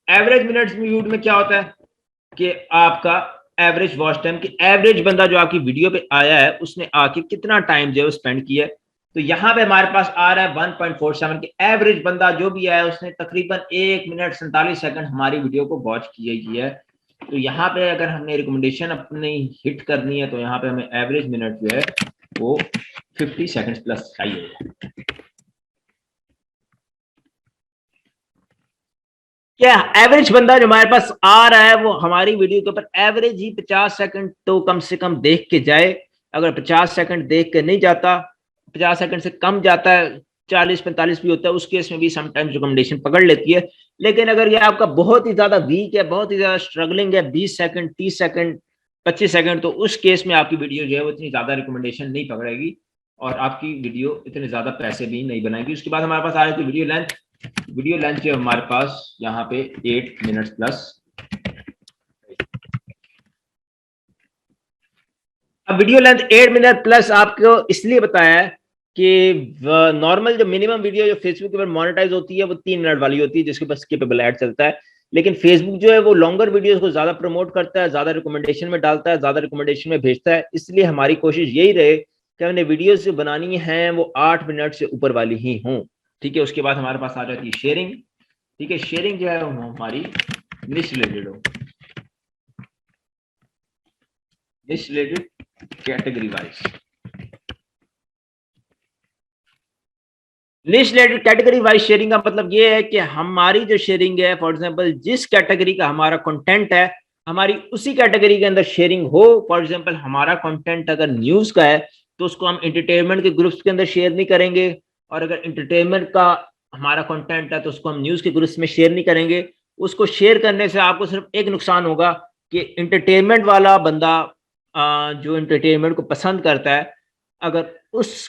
Speaker 1: एवरेज मिनट्स व्यूड में क्या होता है कि आपका एवरेज वॉच टाइम की एवरेज बंदा जो आपकी वीडियो पे आया है उसने आके कितना टाइम जो है स्पेंड किया है। तो यहाँ पे हमारे पास आ रहा है 1.47 की एवरेज बंदा जो भी आया उसने तकरीबन 1 मिनट 47 सेकंड हमारी वीडियो को वॉच किया है। तो यहाँ पे अगर हमने रिकमेंडेशन अपनी हिट करनी है तो यहाँ पे हमें एवरेज मिनट जो है वो 50 सेकंड प्लस चाहिए। क्या एवरेज बंदा जो हमारे पास आ रहा है वो हमारी वीडियो के ऊपर एवरेज ही 50 सेकंड तो कम से कम देख के जाए। अगर 50 सेकंड देख के नहीं जाता, 50 सेकंड से कम जाता है, 40-45 भी होता है, उस केस में भी समटाइम्स रिकमेंडेशन पकड़ लेती है। लेकिन अगर ये आपका बहुत ही ज्यादा वीक है, बहुत ही ज्यादा स्ट्रगलिंग है, 20 सेकंड 30 सेकंड 25 सेकंड, तो उस केस में आपकी वीडियो जो है वो इतनी ज्यादा रिकमेंडेशन नहीं पकड़ेगी और आपकी वीडियो इतने ज्यादा पैसे भी नहीं बनाएगी। उसके बाद हमारे पास आ रही थी वीडियो लेंथ। वीडियो लेंथ जो हमारे पास यहाँ पे 8 मिनट्स प्लस। अब वीडियो लेंथ 8 मिनट प्लस आपको इसलिए बताया है कि नॉर्मल जो मिनिमम वीडियो जो फेसबुक के ऊपर मोनेटाइज होती है वो 3 मिनट वाली होती है जिसके पास स्किपेबल ऐड चलता है। लेकिन फेसबुक जो है वो लॉन्गर वीडियोस को ज्यादा प्रमोट करता है, ज्यादा रिकमेंडेशन में डालता है, ज्यादा रिकमेंडेशन में भेजता है। इसलिए हमारी कोशिश यही रहे कि हमने वीडियोस जो बनानी है वो 8 मिनट से ऊपर वाली ही हों। ठीक है, उसके बाद हमारे पास आ जाती है शेयरिंग। ठीक है, शेयरिंग जो है वो हमारी निश रिलेटेड हो, निश रिलेटेड कैटेगरी वाइज। निश रिलेटेड कैटेगरी वाइज शेयरिंग का मतलब ये है कि हमारी जो शेयरिंग है, फॉर एग्जांपल जिस कैटेगरी का हमारा कंटेंट है हमारी उसी कैटेगरी के अंदर शेयरिंग हो। फॉर एग्जांपल हमारा कंटेंट अगर न्यूज का है तो उसको हम एंटरटेनमेंट के ग्रुप्स के अंदर शेयर नहीं करेंगे, और अगर एंटरटेनमेंट का हमारा कंटेंट है तो उसको हम न्यूज के ग्रुप्स में शेयर नहीं करेंगे। उसको शेयर करने से आपको सिर्फ एक नुकसान होगा कि एंटरटेनमेंट वाला बंदा जो एंटरटेनमेंट को पसंद करता है, अगर उस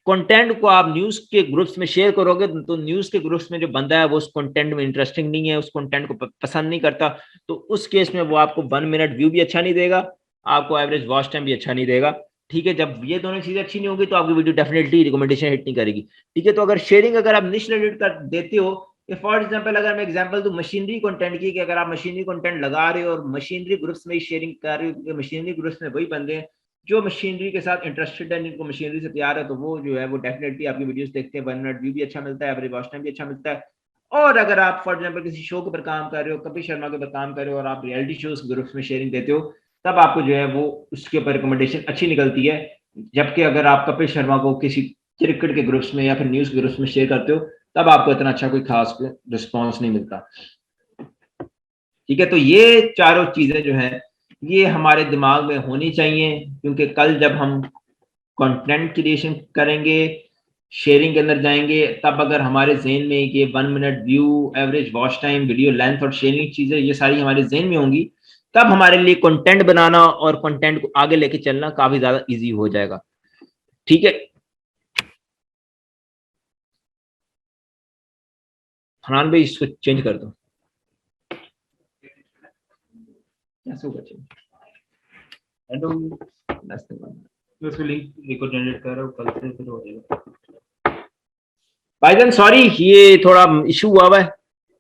Speaker 1: कंटेंट को आप न्यूज के ग्रुप्स में शेयर करोगे तो न्यूज के ग्रुप्स में जो बंदा है वो उस कंटेंट में इंटरेस्टिंग नहीं है, उस कंटेंट को पसंद नहीं करता, तो उस केस में वो आपको 1 मिनट व्यू भी अच्छा नहीं देगा, आपको एवरेज वॉच टाइम भी अच्छा नहीं देगा। ठीक है, जब ये दोनों चीजें अच्छी नहीं होगी तो आपकी वीडियो डेफिनेटली रिकमेंडेशन हिट नहीं करेगी। ठीक है, तो अगर शेयरिंग अगर आप निश रिलेटेड कर देते हो, फॉर एग्जाम्पल अगर मैं एग्जाम्पल दूं मशीनरी कंटेंट की, कि अगर आप मशीनरी कंटेंट लगा रहे हो और मशीनरी ग्रुप्स में शेयरिंग कर रहे हो, मशीनरी ग्रुप्स में वही बंदे हैं जो मशीनरी के साथ इंटरेस्टेड है, जिनको मशीनरी से प्यार है, तो वो जो है वो डेफिनेटली आपकी वीडियोस देखते हैं, 1 मिनट व्यू भी अच्छा मिलता है, एवरेज वॉच टाइम भी अच्छा मिलता है। और अगर आप फॉर एग्जाम्पल किसी शो के ऊपर काम कर रहे हो, कपिल शर्मा के ऊपर काम कर रहे हो और आप रियलिटी शोज ग्रुप्स में शेयरिंग देते हो, तब आपको जो है वो उसके ऊपर रिकमेंडेशन अच्छी निकलती है। जबकि अगर आप कपिल शर्मा को किसी क्रिकेट के ग्रुप्स में या फिर न्यूज ग्रुप्स में शेयर करते हो तब आपको इतना अच्छा कोई खास रिस्पॉन्स नहीं मिलता। ठीक है, तो ये चारों चीजें जो है ये हमारे दिमाग में होनी चाहिए, क्योंकि कल जब हम कंटेंट क्रिएशन करेंगे, शेयरिंग के अंदर जाएंगे, तब अगर हमारे जहन में ये 1 minute view, average watch time, video length और शेयरिंग चीजें ये सारी हमारे जहन में होंगी, तब हमारे लिए कंटेंट बनाना और कंटेंट को आगे लेके चलना काफी ज्यादा इजी हो जाएगा। ठीक है, फरहान भाई इसको चेंज कर दो, कैसे होगा चेंज?
Speaker 3: आई डोंट उसको लिंक को जनरेट कर रहा हूं, कल से फिर हो जाएगा।
Speaker 1: भाईजान सॉरी, ये थोड़ा इशू हुआ है,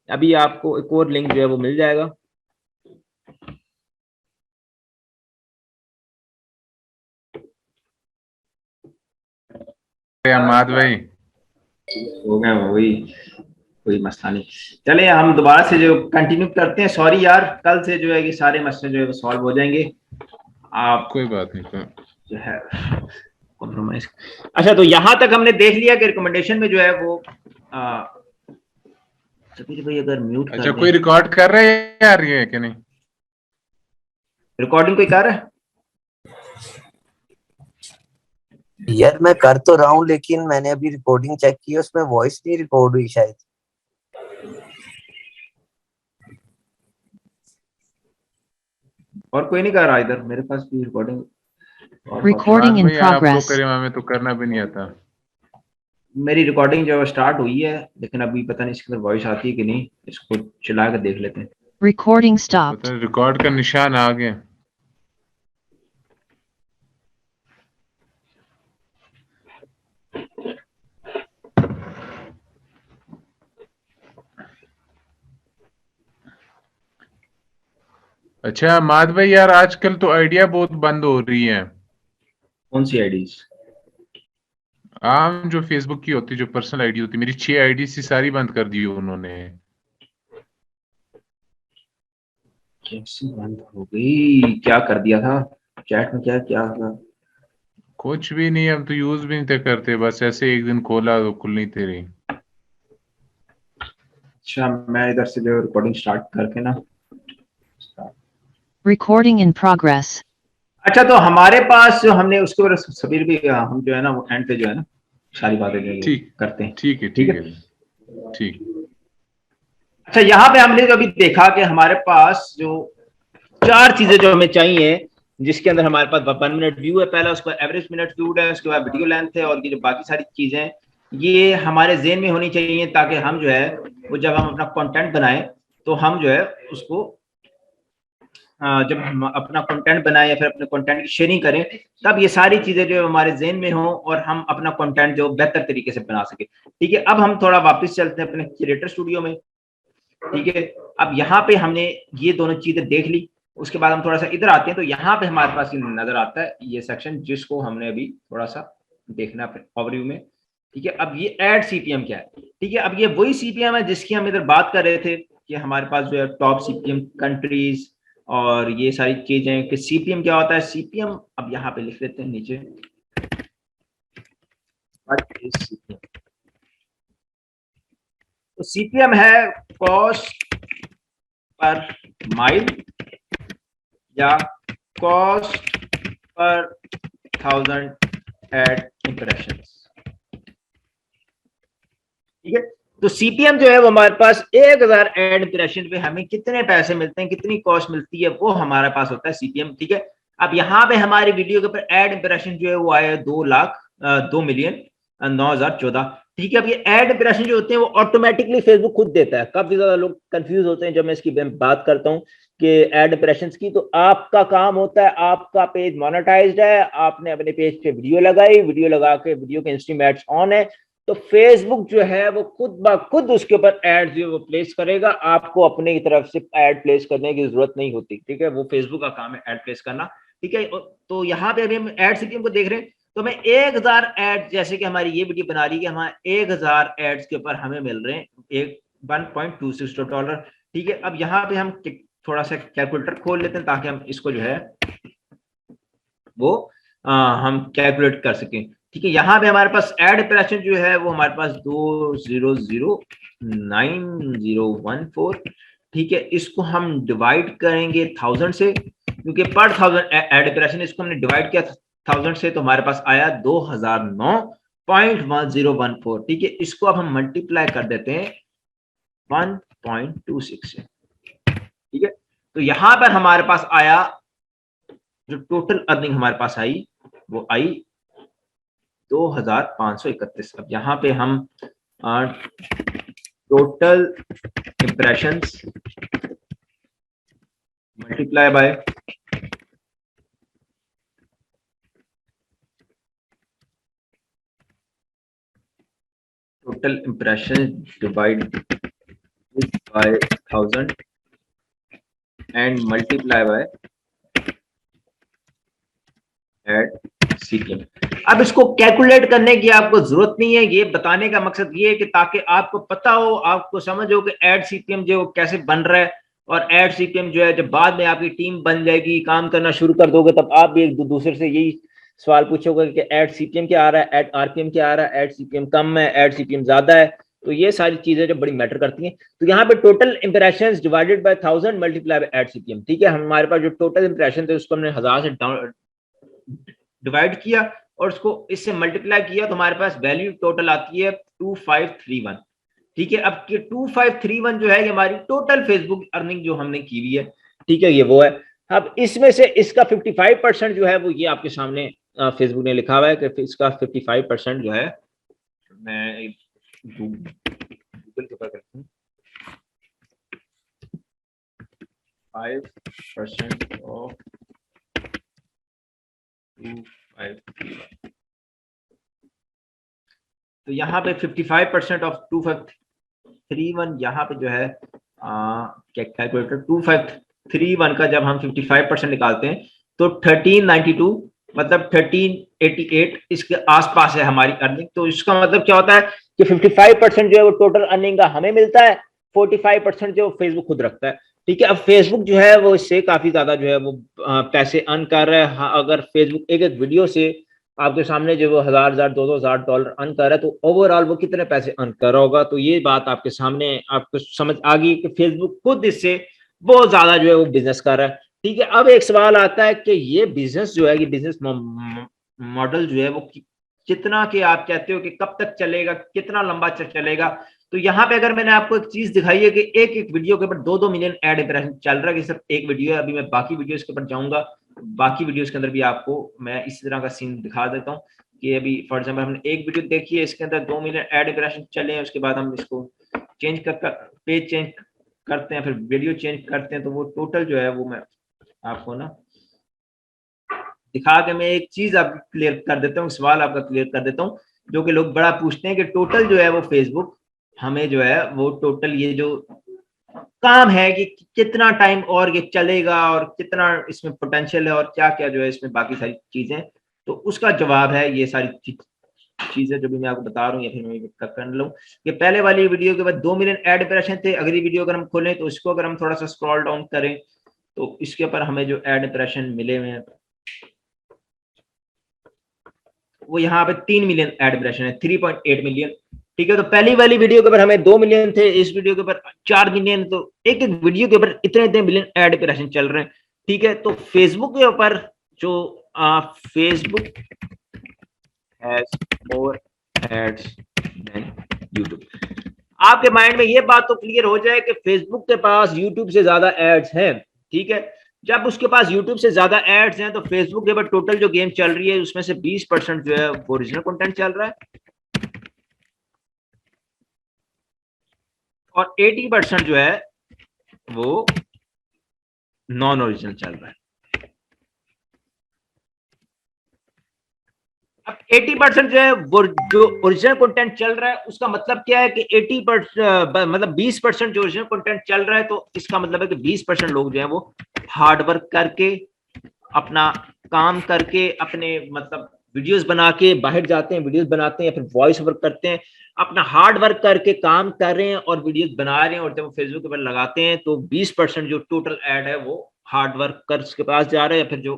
Speaker 1: अभी आपको एक और लिंक जो है वो मिल जाएगा।
Speaker 4: अहमद भाई
Speaker 1: हो गया, वही कोई मसला नहीं। चले हम दोबारा से जो कंटिन्यू करते हैं। सॉरी यार, कल से जो है ये सारे मसले जो है वो सॉल्व हो जाएंगे। आप
Speaker 4: कोई बात नहीं, कोई
Speaker 1: जो है कॉम्प्रोमाइज। अच्छा, तो यहां तक हमने देख लिया कि रिकमेंडेशन में जो है वो समीर भाई अगर म्यूट कर
Speaker 4: अच्छा
Speaker 1: दें।
Speaker 4: कोई रिकॉर्ड कर रहे हैं यार ये कि नहीं?
Speaker 1: रिकॉर्डिंग कोई कर रहा है?
Speaker 2: यार मैं कर तो रहा हूँ, लेकिन मैंने अभी रिकॉर्डिंग चेक की, उसमें वॉइस नहीं रिकॉर्ड हुई शायद।
Speaker 1: और कोई नहीं कर रहा इधर, मेरे पास भी रिकॉर्डिंग।
Speaker 5: Recording in
Speaker 4: भाई आप लोग
Speaker 5: progress.
Speaker 4: करें, हमें तो करना भी नहीं आता।
Speaker 1: मेरी रिकॉर्डिंग जो है स्टार्ट हुई है, लेकिन अभी पता नहीं इसके अंदर वॉइस आती है कि नहीं। इसको चला कर देख लेते हैं।
Speaker 5: Recording stopped.
Speaker 4: पता नहीं रिकॉर्ड का निशान आ गया। अच्छा अहमद भाई यार, आजकल तो आइडिया बहुत बंद हो रही है।
Speaker 1: कौन सी आईडीज?
Speaker 4: आम जो फेसबुक की होती, जो पर्सनल आईडी होती, मेरी 6 आईडी सी सारी बंद कर दी उन्होंने।
Speaker 1: कैसे बंद हो गई? क्या कर दिया था चैट में? क्या क्या था?
Speaker 4: कुछ भी नहीं, हम तो यूज भी नहीं थे करते, बस ऐसे एक दिन खोला तो खुल नहीं थे रही।
Speaker 1: अच्छा, मैं इधर से जो रिकॉर्डिंग स्टार्ट करके ना।
Speaker 5: Recording in progress.
Speaker 1: अच्छा, तो हमारे पास जो हमने उसके ऊपर सबीर भी हम जो है ना वो एंड पे जो है ना सारी बातें जो है वो
Speaker 4: ठीक
Speaker 1: करते हैं।
Speaker 4: ठीक है,
Speaker 1: ठीक
Speaker 4: ठीक
Speaker 1: है।
Speaker 4: है, ठीक।
Speaker 1: अच्छा, यहाँ पे हमने जो अभी देखा कि हमारे पास जो 4 चीजें जो हमें चाहिए, जिसके अंदर हमारे पास 1 मिनट व्यू है पहला, उसके बाद एवरेज मिनट व्यू है, उसके बाद वीडियो लेंथ है, और ये जो बाकी सारी चीजें हैं ये हमारे जेहन में होनी चाहिए, ताकि हम जो है वो जब हम अपना कंटेंट बनाएं तो हम जो है उसको जब हम अपना कंटेंट बनाएं या फिर अपने कंटेंट की शेयरिंग करें, तब ये सारी चीजें जो है हमारे जेहन में हो और हम अपना कंटेंट जो बेहतर तरीके से बना सके। ठीक है, अब हम थोड़ा वापस चलते हैं अपने क्रिएटर स्टूडियो में। ठीक है, अब यहाँ पे हमने ये दोनों चीजें देख ली, उसके बाद हम थोड़ा सा इधर आते हैं, तो यहाँ पे हमारे पास ये नजर आता है ये सेक्शन, जिसको हमने अभी थोड़ा सा देखना है ओवरव्यू में। ठीक है, अब ये ऐड सीपीएम क्या है? ठीक है, अब ये वही सीपीएम है जिसकी हम इधर बात कर रहे थे कि हमारे पास जो है टॉप सीपीएम कंट्रीज और ये सारी चीजें कि सीपीएम क्या होता है। सीपीएम अब यहाँ पे लिख लेते हैं नीचे, तो सीपीएम है कॉस्ट पर माइल या कॉस्ट पर 1000 एड इंप्रेशंस। ठीक है, तो सीपीएम जो है वो हमारे पास 1000 एड इंप्रेशन पे हमें कितने पैसे मिलते हैं, कितनी कॉस्ट मिलती है, वो हमारे पास होता है सीपीएम। ठीक है, अब यहाँ पे हमारी वीडियो के ऊपर एड इंप्रेशन जो है वो आया 2,09,014। ठीक है, अब ये एड इंप्रेशन जो होते हैं वो ऑटोमेटिकली फेसबुक खुद देता है। काफी ज्यादा लोग कंफ्यूज होते हैं जब मैं इसकी बात करता हूँ कि एड इंप्रेशंस की। तो आपका काम होता है, आपका पेज मोनेटाइज्ड है, आपने अपने पेज पे वीडियो लगाई, वीडियो लगा के वीडियो के इंस्ट्रीम एड्स ऑन है, तो फेसबुक जो है वो खुद ब खुद उसके ऊपर एड जो वो प्लेस करेगा। आपको अपने तरफ से एड प्लेस करने की जरूरत नहीं होती। ठीक है, वो फेसबुक का काम है एड प्लेस करना। ठीक है, तो यहाँ पे अभी हम एड सीपीएम को देख रहे हैं, तो हमें 1000 एड, जैसे कि हमारी ये वीडियो बना रही है कि हमारे 1000 एड्स के ऊपर हमें मिल रहे हैं एक $1.26। ठीक है, अब यहाँ पे हम थोड़ा सा कैलकुलेटर खोल लेते हैं ताकि हम इसको जो है वो हम कैलकुलेट कर सकें। ठीक है, यहाँ पे हमारे पास एड इंप्रेशन जो है वो हमारे पास 2009014। ठीक है, इसको हम डिवाइड करेंगे 1000 से, क्योंकि पर 1000 एड इंप्रेशन, इसको हमने डिवाइड किया 1000 से तो हमारे पास आया 2009.1014। ठीक है, इसको अब हम मल्टीप्लाई कर देते हैं 1.26 से। ठीक है, तो यहां पर हमारे पास आया जो टोटल अर्निंग हमारे पास आई वो आई 2531। अब यहाँ पे हम total impressions multiply by total impression divide by 1000 and multiply by add CPM. अब इसको कैलकुलेट करने की आपको जरूरत नहीं है, ये बताने का मकसद ये है कि ताकि आपको पता हो, आपको समझ हो कि एड सीपीएम जो कैसे बन रहा है। और एड सीपीएम जो है जब बाद में आपकी टीम बन जाएगी, काम करना शुरू कर दोगे, तब आप भी एक दूसरे से यही सवाल पूछोगे कि एड सीपीएम क्या आ रहा है, एड आरपीएम क्या आ रहा है, एड सीपीएम कम है, एड सीपीएम ज्यादा है। तो ये सारी चीजें जो बड़ी मैटर करती हैं। तो यहाँ पे total impressions divided by 1000 multiply by add CPM. ठीक है, हमारे पास जो टोटल इंप्रेशन थे उसको हमने 1000 से डिवाइड किया और उसको इससे मल्टीप्लाई किया तो हमारे पास वैल्यू टोटल आती है 2531। ठीक है, अब ये 2531 जो है ये हमारी टोटल फेसबुक अर्निंग जो हमने की हुई है। ठीक है, ये वो है। अब इसमें से इसका 55% जो है वो ये आपके सामने फेसबुक ने लिखा हुआ है कि इसका 55% जो है, मैं गूगल के ऊपर करता हूँ, 5% ऑफ 2531। तो यहाँ पे 55% ऑफ 2531 यहाँ पे जो है कैलकुलेटर 2531 का जब हम 55% निकालते हैं तो 1392 मतलब 1388 इसके आसपास है हमारी अर्निंग। तो इसका मतलब क्या होता है कि 55% जो है वो टोटल अर्निंग का हमें मिलता है, 45% जो फेसबुक खुद रखता है। ठीक है, अब फेसबुक जो है वो इससे काफी ज्यादा जो है वो पैसे अर्न कर रहा है। अगर फेसबुक एक एक वीडियो से आपके सामने जो वो 1000 $2,000 अर्न कर रहा है तो ओवरऑल वो कितने पैसे अर्न कर रहा होगा। तो ये बात आपके सामने आपको समझ आ गई कि फेसबुक खुद इससे बहुत ज्यादा जो है वो बिजनेस कर रहा है। ठीक है, अब एक सवाल आता है कि ये बिजनेस जो है, ये बिजनेस मॉडल जो है वो कितना के आप कहते हो कि कब तक चलेगा, कितना लंबा चलेगा। तो यहाँ पे अगर मैंने आपको एक चीज दिखाई है कि एक एक वीडियो के ऊपर 2-2 मिलियन एड इंप्रेशन चल रहा है, कि सिर्फ एक वीडियो है। अभी मैं बाकी वीडियोस के ऊपर जाऊंगा, बाकी वीडियोस के अंदर भी आपको मैं इसी तरह का सीन दिखा देता हूँ कि अभी फॉर एग्जांपल हमने एक वीडियो देखी है, इसके अंदर 2 मिलियन एड इंप्रेशन चले हैं। उसके बाद हम इसको चेंज कर पेज चेंज करते हैं, फिर वीडियो चेंज करते हैं, तो वो टोटल जो है वो मैं आपको ना दिखा के मैं एक चीज आप क्लियर कर देता हूँ, सवाल आपका क्लियर कर देता हूँ, जो कि लोग बड़ा पूछते हैं कि टोटल जो है वो फेसबुक हमें जो है वो टोटल ये जो काम है कि कितना टाइम और ये चलेगा और कितना इसमें पोटेंशियल है और क्या क्या जो है इसमें बाकी सारी चीजें। तो उसका जवाब है ये सारी चीजें जो भी मैं आपको बता रहा हूँ, या फिर मैं कर लूँ कि पहले वाली वीडियो के बाद 2 मिलियन एड इंप्रेशन थे। अगली वीडियो अगर हम खोलें तो इसको अगर हम थोड़ा सा स्क्रॉल डाउन करें तो इसके ऊपर हमें जो एड इंप्रेशन मिले हुए हैं वो यहाँ पे 3 मिलियन एड इंप्रेशन है, 3.8 मिलियन। ठीक है, तो पहली वाली वीडियो के ऊपर हमें 2 मिलियन थे, इस वीडियो के ऊपर 4 मिलियन। तो एक एक वीडियो के ऊपर इतने इतने मिलियन एड इंप्रेशन चल रहे हैं। ठीक है, तो फेसबुक के ऊपर जो Facebook has more ads than YouTube. आपके माइंड में ये बात तो क्लियर हो जाए कि फेसबुक के पास यूट्यूब से ज्यादा एड्स हैं। ठीक है, जब उसके पास YouTube से ज्यादा एड्स हैं तो फेसबुक के ऊपर टोटल जो गेम चल रही है उसमें से 20% जो है वो ओरिजिनल कंटेंट चल रहा है और 80% जो है वो नॉन ओरिजिनल चल रहा है। अब 80% जो है वो जो ओरिजिनल कंटेंट चल रहा है उसका मतलब क्या है कि 80% मतलब 20% जो ओरिजिनल कंटेंट चल रहा है, तो इसका मतलब है कि 20% लोग जो है वो हार्ड वर्क करके अपना काम करके अपने मतलब वीडियोस बना के बाहर जाते हैं, वीडियोस बनाते हैं या फिर वॉइस ओवर करते हैं, अपना हार्ड वर्क करके काम कर रहे हैं और वीडियोस बना रहे हैं और जब वो फेसबुक पर लगाते हैं तो 20% जो टोटल एड है वो हार्ड वर्क कर के पास जा रहा है या फिर जो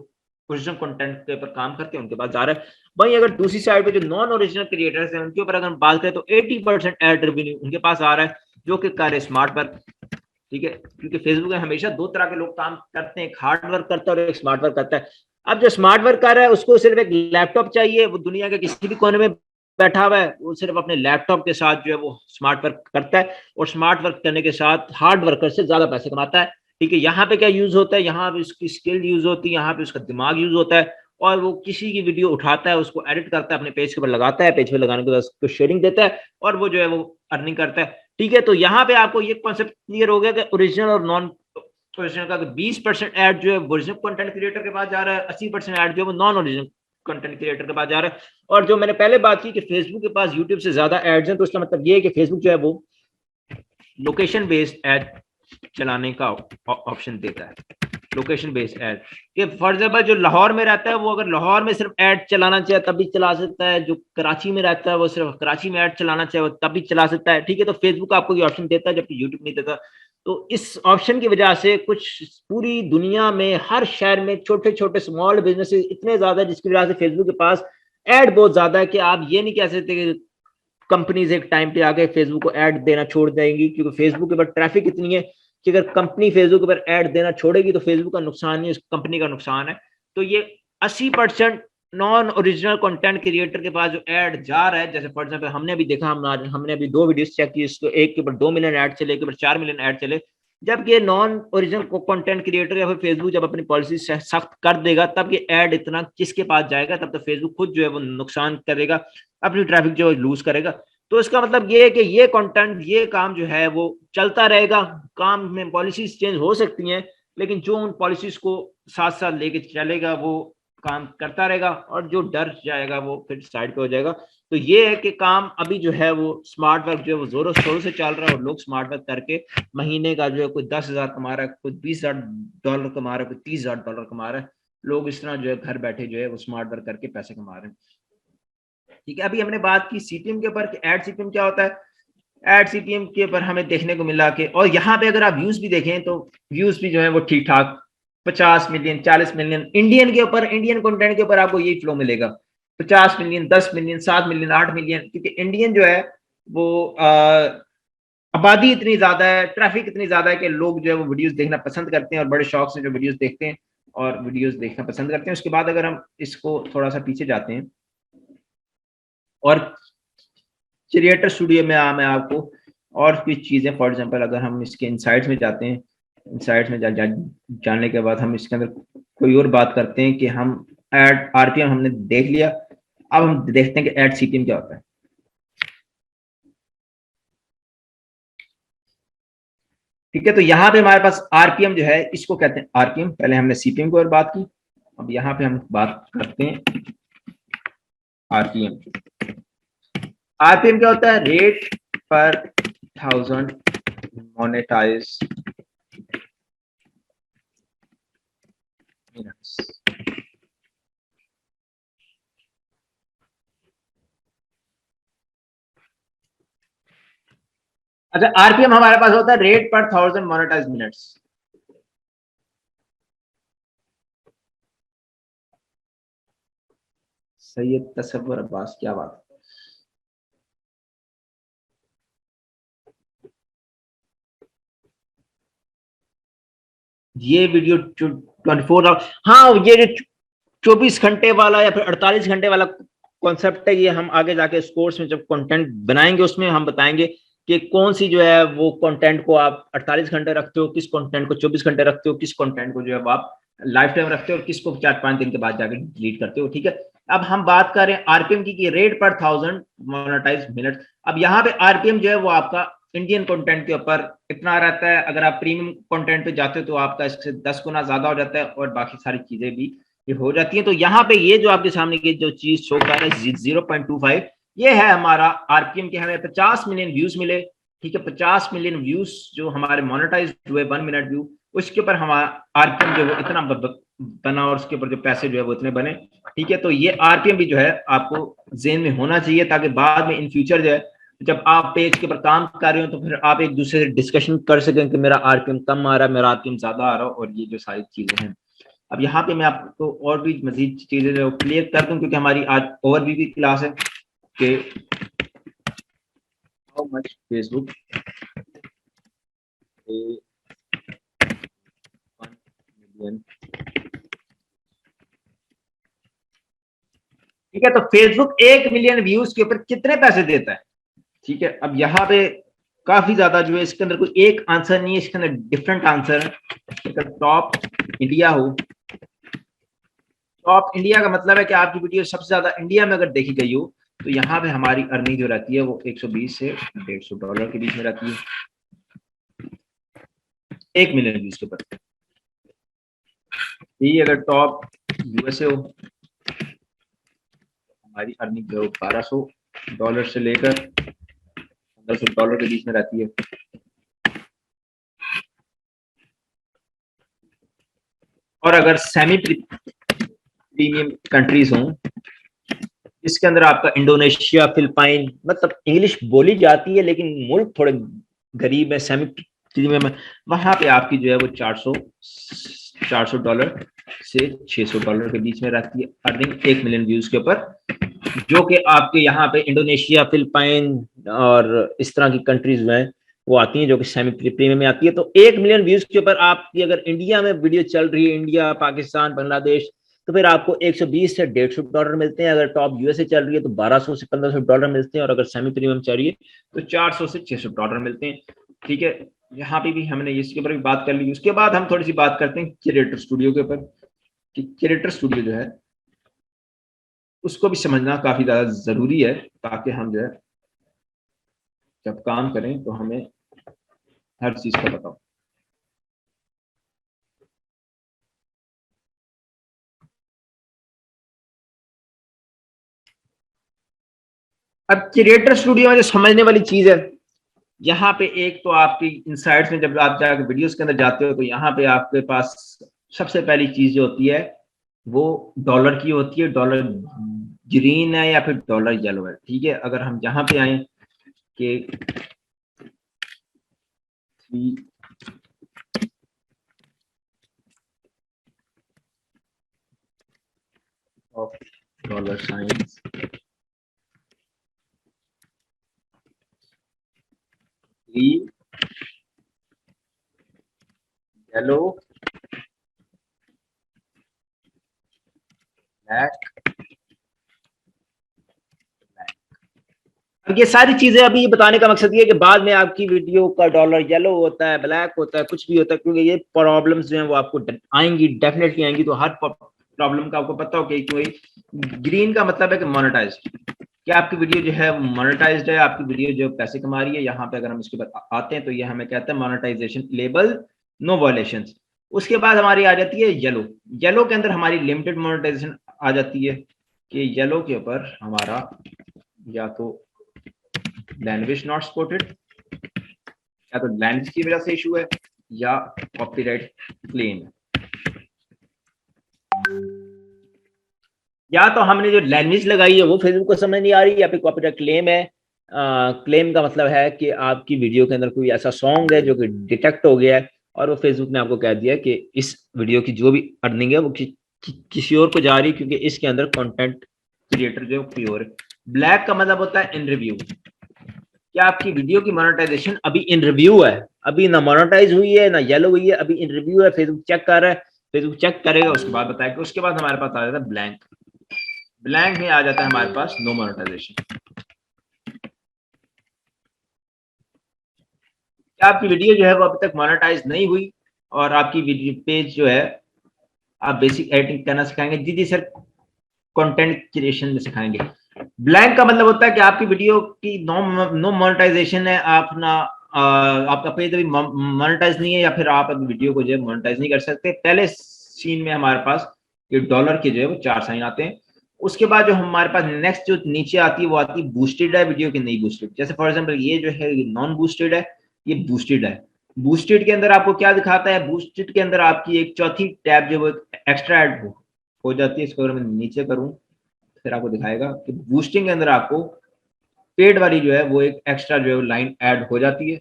Speaker 1: ओरिजिनल कंटेंट के ऊपर काम करते हैं उनके पास जा रहा है। वहीं अगर दूसरी साइड पे जो नॉन ओरिजिनल क्रिएटर्स हैं उनके ऊपर अगर हम बात करें तो 80% एड रेवेन्यू उनके पास आ रहा है, जो कि कर स्मार्ट वर्क, ठीक है, क्योंकि फेसबुक में हमेशा दो तरह के लोग काम करते हैं, एक हार्ड वर्क करता है और एक स्मार्ट वर्क करता है। अब जो स्मार्ट वर्क कर रहा है उसको सिर्फ एक लैपटॉप चाहिए, वो दुनिया के किसी भी कोने में बैठा हुआ है, वो सिर्फ अपने लैपटॉप के साथ जो है वो स्मार्ट वर्क करता है और स्मार्ट वर्क करने के साथ हार्ड वर्कर से ज्यादा पैसे कमाता है, ठीक है। यहाँ पे क्या यूज होता है, यहाँ पे उसकी स्किल यूज होती है, यहाँ पे उसका दिमाग यूज होता है और वो किसी की वीडियो उठाता है, उसको एडिट करता है, अपने पेज के ऊपर लगाता है, पेज पे लगाने के बाद उसको शेयरिंग देता है और वो जो है वो अर्निंग करता है, ठीक है। तो यहाँ पे आपको ये कॉन्सेप्ट क्लियर हो गया कि ओरिजिनल और नॉन ओरिजिनल का 20% एड जो है ओरिजिनल कंटेंट क्रिएटर के पास जा रहा है, 80% एड जो है वो नॉन ओरिजिनल कंटेंट क्रिएटर के पास जा रहा है। और जो मैंने पहले बात की कि फेसबुक के पास यूट्यूब से ज्यादा एड्स हैं, तो इसका मतलब ये है कि फेसबुक जो है वो लोकेशन बेस्ड एड चलाने का ऑप्शन देता है, लोकेशन बेस्ड एड। ये फॉर एग्जाम्पल जो लाहौर में रहता है वो अगर लाहौर में सिर्फ ऐड चलाना चाहे तब भी चला सकता है, जो कराची में रहता है वो सिर्फ कराची में ऐड चलाना चाहे वो तब भी चला सकता है, ठीक है। तो फेसबुक आपको ये ऑप्शन देता है जबकि यूट्यूब नहीं देता। तो इस ऑप्शन की वजह से कुछ पूरी दुनिया में हर शहर में छोटे छोटे स्मॉल बिजनेसेस इतने ज्यादा है जिसकी वजह से फेसबुक के पास एड बहुत ज्यादा है कि आप ये नहीं कह सकते कि कंपनीज एक टाइम पे आके फेसबुक को ऐड देना छोड़ देंगी, क्योंकि फेसबुक के ऊपर ट्रैफिक इतनी है कि अगर कंपनी फेसबुक के ऊपर ऐड देना छोड़ेगी तो फेसबुक का नुकसान नहीं, कंपनी का नुकसान है। तो ये 80% नॉन ओरिजिनल कंटेंट क्रिएटर के पास जो ऐड जा रहा है, जैसे फॉर एग्जांपल हमने अभी देखा, हमने अभी 2 वीडियोस चेक की, इसको एक के ऊपर 2 मिलियन ऐड चले, एक के ऊपर 4 मिलियन ऐड चले। जब ये नॉन ओरिजिनल कंटेंट क्रिएटर या फिर फेसबुक जब अपनी पॉलिसी सख्त कर देगा तब ये ऐड इतना किसके पास जाएगा, तब तो फेसबुक खुद जो है वो नुकसान करेगा, अपनी ट्रैफिक जो है लूज करेगा। तो इसका मतलब ये है कि ये कंटेंट, ये काम जो है वो चलता रहेगा, काम में पॉलिसीज चेंज हो सकती हैं लेकिन जो उन पॉलिसीज को साथ साथ लेके चलेगा वो काम करता रहेगा और जो डर जाएगा वो फिर साइड पे हो जाएगा। तो ये है कि काम अभी जो है वो स्मार्ट वर्क जो है वो जोरों शोरों से चल रहा है और लोग स्मार्ट वर्क करके महीने का जो है कोई 10,000 कमा रहा है, कोई $20,000 कमा रहा है, कोई $30,000 कमा रहा है। लोग इस तरह जो है घर बैठे जो है वो स्मार्ट वर्क करके पैसे कमा रहे हैं, ठीक है। अभी हमने बात की सीपीएम के ऊपर कि एड सीपीएम क्या होता है। एड सीपीएम के ऊपर हमें देखने को मिला कि, और यहाँ पे अगर आप व्यूज भी देखें तो व्यूज भी जो है वो ठीक ठाक 50 मिलियन 40 मिलियन इंडियन के ऊपर, इंडियन कंटेंट के ऊपर आपको यही फ्लो मिलेगा, 50 मिलियन 10 मिलियन 7 मिलियन 8 मिलियन, क्योंकि इंडियन जो है वो आबादी इतनी ज्यादा है, ट्रैफिक इतनी ज्यादा है कि लोग जो है वो वीडियोस देखना पसंद करते हैं और बड़े शौक से जो वीडियोस देखते हैं और वीडियोस देखना पसंद करते हैं। उसके बाद अगर हम इसको थोड़ा सा पीछे जाते हैं और क्रिएटर स्टूडियो में मैं आपको और कुछ चीजें, फॉर एग्जांपल अगर हम इसके इनसाइट्स में जाते हैं, इनसाइट्स में जाने के बाद हम इसके अंदर कोई और बात करते हैं कि हम एड आरपीएम हमने देख लिया, अब हम देखते हैं कि एड सीपीएम क्या होता है। ठीक है, तो यहाँ पे हमारे पास आरपीएम जो है इसको कहते हैं आरपीएम। पहले हमने सीपीएम की ओर बात की, अब यहाँ पे हम बात करते हैं आरपीएम। आरपीएम क्या होता है? रेट पर 1000 मोनेटाइज मिनट्स। अच्छा, आरपीएम हमारे पास होता है रेट पर 1000 मोनेटाइज मिनट्स। सैयद तसव्वुर अब्बास, क्या बात है। ये वीडियो 24 आवर, हाँ ये जो 24 घंटे वाला या फिर 48 घंटे वाला कॉन्सेप्ट है, ये हम आगे जाके इस कोर्स में जब कंटेंट बनाएंगे उसमें हम बताएंगे कि कौन सी जो है वो कंटेंट को आप 48 घंटे रखते हो, किस कंटेंट को 24 घंटे रखते हो, किस कंटेंट को जो है आप लाइफ टाइम रखते हो और किसको 4-5 दिन के बाद जाके डिलीट करते हो। ठीक है, अब हम बात कर रहे हैं आरपीएम की कि रेट पर 1000 मोनेटाइज मिनट। अब यहाँ पे आरपीएम जो है वो आपका इंडियन कंटेंट के ऊपर इतना रहता है, अगर आप प्रीमियम कंटेंट पे जाते हो तो आपका इससे 10 गुना ज्यादा हो जाता है और बाकी सारी चीजें भी ये हो जाती है। तो यहाँ पे ये जो आपके सामने की जो चीज शो कर रहा है 0.25, ये है हमारा आरपीएम के। हमें 50 मिलियन व्यूज मिले, ठीक है, 50 मिलियन व्यूज जो हमारे मोनेटाइज हुए 1 मिनट व्यू, उसके ऊपर हमारा आरपीएम जो है इतना बना और उसके ऊपर जो पैसे जो है वो इतने बने। ठीक है, तो ये आरपीएम भी जो है आपको जेन में होना चाहिए ताकि बाद में इन फ्यूचर जो है जब आप पेज के ऊपर काम कर रहे हो तो फिर आप एक दूसरे से डिस्कशन कर सकें कि मेरा आरपीएम कम आ रहा है, मेरा आरपीएम ज्यादा आ रहा है और ये जो सारी चीजें हैं। अब यहाँ पे मैं आपको और भी मजीद चीजें जो क्लियर कर दूं, क्योंकि हमारी आज ओवरव्यू की क्लास है कि हाउ मच फेसबुक मिलियन। ठीक है, तो फेसबुक 1 मिलियन व्यूज के ऊपर कितने पैसे देता है। ठीक है, अब यहाँ पे काफी ज्यादा जो है इसके अंदर कोई एक आंसर नहीं है, इसके अंदर डिफरेंट आंसर है। अगर टॉप इंडिया हो, टॉप इंडिया का मतलब है कि आपकी वीडियो सबसे ज्यादा इंडिया में अगर देखी गई हो, तो यहाँ पे हमारी अर्निंग जो रहती है वो 120 से $150 के बीच में रहती है 1 मिलियन व्यूज के ऊपर। यही अगर टॉप यूएसए हो, हमारी अर्निंग जो $1200 से लेकर $1500 के बीच में रहती है। और अगर सेमी प्रीमियम कंट्रीज हों, इसके अंदर आपका इंडोनेशिया, फिलिपाइन, मतलब इंग्लिश बोली जाती है लेकिन मुल्क थोड़े गरीब है, सेमी प्रीमियम है, वहां पे आपकी जो है वो $400 से $600 के बीच में रहती है अर्निंग 1 मिलियन व्यूज के ऊपर, जो कि आपके यहाँ पे इंडोनेशिया, फिलिपाइन और इस तरह की कंट्रीज में वो आती हैं जो कि सेमी प्रीमियम में आती है। तो 1 मिलियन व्यूज के ऊपर आपकी अगर इंडिया में वीडियो चल रही है, इंडिया, पाकिस्तान, बांग्लादेश, तो फिर आपको 120 से $150 मिलते हैं। अगर टॉप यूएसए चल रही है तो $1200 से $1500 मिलते हैं, और अगर सेमी प्रीमियम चल रही है तो $400 से $600 मिलते हैं। ठीक है, यहाँ पे भी हमने इसके ऊपर भी बात कर ली। उसके बाद हम थोड़ी सी बात करते हैं क्रिएटर स्टूडियो के ऊपर, कि क्रिएटर स्टूडियो जो है उसको भी समझना काफी ज्यादा जरूरी है, ताकि हम जो है जब काम करें तो हमें हर चीज का पता हो। अब क्रिएटर स्टूडियो में जो समझने वाली चीज है, यहाँ पे एक तो आपकी इनसाइट्स में जब आप जाकर वीडियोस के अंदर जाते हो तो यहाँ पे आपके पास सबसे पहली चीज जो होती है वो डॉलर की होती है। डॉलर ग्रीन है या फिर डॉलर येलो है। ठीक है, अगर हम यहाँ पे आए कि of dollar science green, yellow, black. अब ये सारी चीजें अभी ये बताने का मकसद ये है कि बाद में आपकी वीडियो का डॉलर येलो होता है, ब्लैक होता है, कुछ भी होता है, क्योंकि ये प्रॉब्लम्स जो हैं वो आपको आएंगी, डेफिनेटली आएंगी। तो हर प्रॉब्लम का आपको पता हो कि क्यों। ग्रीन का मतलब है कि मोनेटाइज्ड, कि आपकी वीडियो जो है मोनेटाइज्ड है, आपकी वीडियो जो पैसे कमा रही है। यहाँ पे अगर हम इसके बाद आते हैं तो ये हमें कहता है मोनेटाइजेशन लेबल, नो वायलेशंस। उसके बाद हमारी आ जाती है येलो। येलो के अंदर हमारी लिमिटेड मोनेटाइजेशन आ जाती है, कि येलो के ऊपर हमारा या तो लैंग्वेज नॉट सपोर्टेड, या तो लैंग्वेज की वजह से इशू है, या कॉपीराइट क्लेम है। या तो हमने जो लैंग्वेज लगाई है वो फेसबुक को समझ नहीं आ रही, या फिर कॉपीराइट क्लेम है। क्लेम का मतलब है कि आपकी वीडियो के अंदर कोई ऐसा सॉन्ग है जो कि डिटेक्ट हो गया है, और वो फेसबुक ने आपको कह दिया कि इस वीडियो की जो भी अर्निंग है वो किसी और को जा रही है, क्योंकि इसके अंदर कंटेंट क्रिएटर जो प्योर है। ब्लैक का मतलब होता है इन रिव्यू, कि आपकी वीडियो की मोनेटाइजेशन अभी इन रिव्यू है, अभी ना मोनेटाइज हुई है ना येलो हुई है, अभी इन रिव्यू है। फेसबुक चेक कर रहा है, फेसबुक चेक करेगा उसके बाद बताएगा। उसके बाद हमारे पास आ जाता है ब्लैंक। ब्लैंक में आ जाता है हमारे पास नो मोनेटाइजेशन। आपकी वीडियो जो है वो अभी तक मोनेटाइज नहीं हुई, और आपकी वीडियो पेज जो है आप बेसिक एडिटिंग करना सिखाएंगे। जी सर, कंटेंट क्रिएशन में सिखाएंगे। ब्लैंक का मतलब होता है कि आपकी वीडियो की नो मोनेटाइजेशन है, आप ना आपका पेज अभी मोनेटाइज नहीं है, या फिर आप अभी वीडियो को जो है मोनेटाइज नहीं कर सकते। पहले सीन में हमारे पास ये डॉलर के जो है वो 4 साइन आते हैं। उसके बाद जो हमारे पास नेक्स्ट जो नीचे आती है वो आती है बूस्टेड है वीडियो की, नहीं बूस्टेड। जैसे फॉर एग्जांपल ये जो है नॉन बूस्टेड है, ये बूस्टेड है। बूस्टेड के अंदर आपको क्या दिखाता है, बूस्टेड के अंदर आपकी एक चौथी टैब जो वो एक्स्ट्रा ऐड हो जाती है। इसको अगर मैं नीचे करूं फिर आपको दिखाएगा कि बूस्टिंग के अंदर आपको पेड वाली जो है वो एक एक्स्ट्रा जो है लाइन ऐड हो जाती है।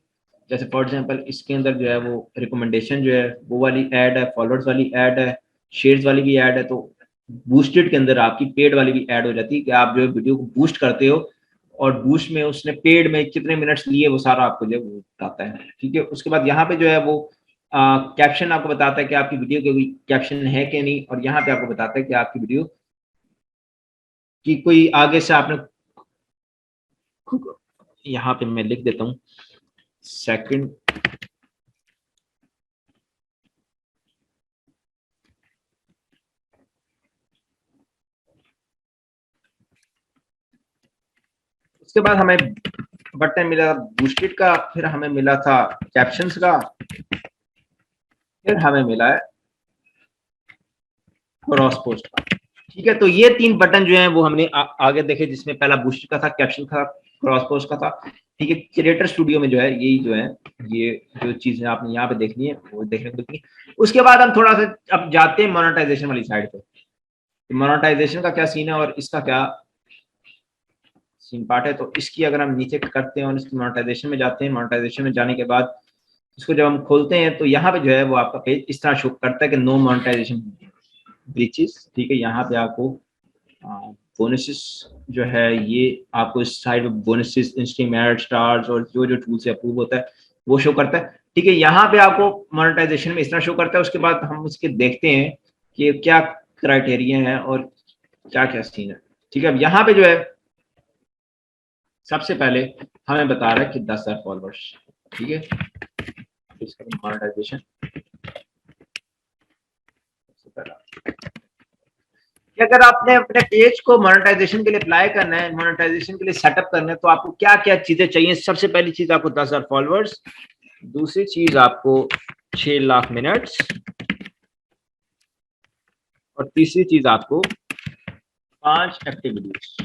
Speaker 1: जैसे फॉर एग्जांपल इसके अंदर जो है वो रिकमेंडेशन जो है वो वाली ऐड है, फॉलोअर्स वाली ऐड है, शेयर्स वाली भी ऐड है, तो बूस्टेड के अंदर आपकी पेड वाली भी ऐड हो जाती है कि आप जो है वीडियो को बूस्ट करते हो और बूस्ट में उसने पेड में कितने मिनट्स लिए वो सारा आपको जो है वो बताता है। ठीक है, उसके बाद यहाँ पे जो है वो कैप्शन आपको बताता है कि आपकी वीडियो के कोई कैप्शन है कि नहीं, और यहाँ पे आपको बताता है कि आपकी वीडियो की कोई आगे से आपने, यहाँ पे मैं लिख देता हूँ सेकंड, उसके बाद हमें बटन मिला बूस्टेड का, फिर हमें मिला था कैप्शंस का, फिर हमें मिला है क्रॉस पोस्ट का। ठीक है, तो ये 3 बटन जो हैं वो हमने आगे देखे, जिसमें पहला बूस्टेड का था, कैप्शन का, क्रॉस पोस्ट का था। ठीक है, क्रिएटर स्टूडियो में जो है यही जो है ये जो चीजें आपने यहाँ पे देखनी है वो देखने को मिलती है। उसके बाद हम थोड़ा सा अब जाते हैं मोनेटाइजेशन वाली साइड पे। मोनेटाइजेशन का क्या सीन है और इसका क्या सीन पार्ट है, तो इसकी अगर हम नीचे करते हैं और इसकी मोनेटाइजेशन में जाते हैं, मोनेटाइजेशन में जाने के बाद इसको जब हम खोलते हैं तो यहाँ पे जो है वो आपका पेज इस तरह शो करता है कि नो मोनेटाइजेशन ब्रीचेस। ठीक है, यहाँ पे आपको बोनसेस जो है ये आपको इस साइड में बोनसेस, इंस्ट्रीम एड, स्टार्स और जो जो टूल से अप्रूव होता है वो शो करता है। ठीक है, यहाँ पे आपको मोनेटाइजेशन में इस तरह शो करता है। उसके बाद हम उसके देखते हैं कि क्या क्राइटेरिया है और क्या क्या सीन है। ठीक है, अब यहाँ पे जो है सबसे पहले हमें बता रहा है कि 10,000 फॉलोअर्स। ठीक है, इसका मोनेटाइजेशन सबसे पहला कि अगर आपने अपने पेज को मोनेटाइजेशन के लिए अप्लाई करना है, मोनेटाइजेशन के लिए सेटअप करना है, तो आपको क्या क्या चीजें चाहिए। सबसे पहली चीज आपको 10,000 फॉलोअर्स, दूसरी चीज आपको 6 लाख मिनट्स, और तीसरी चीज आपको 5 एक्टिविटीज।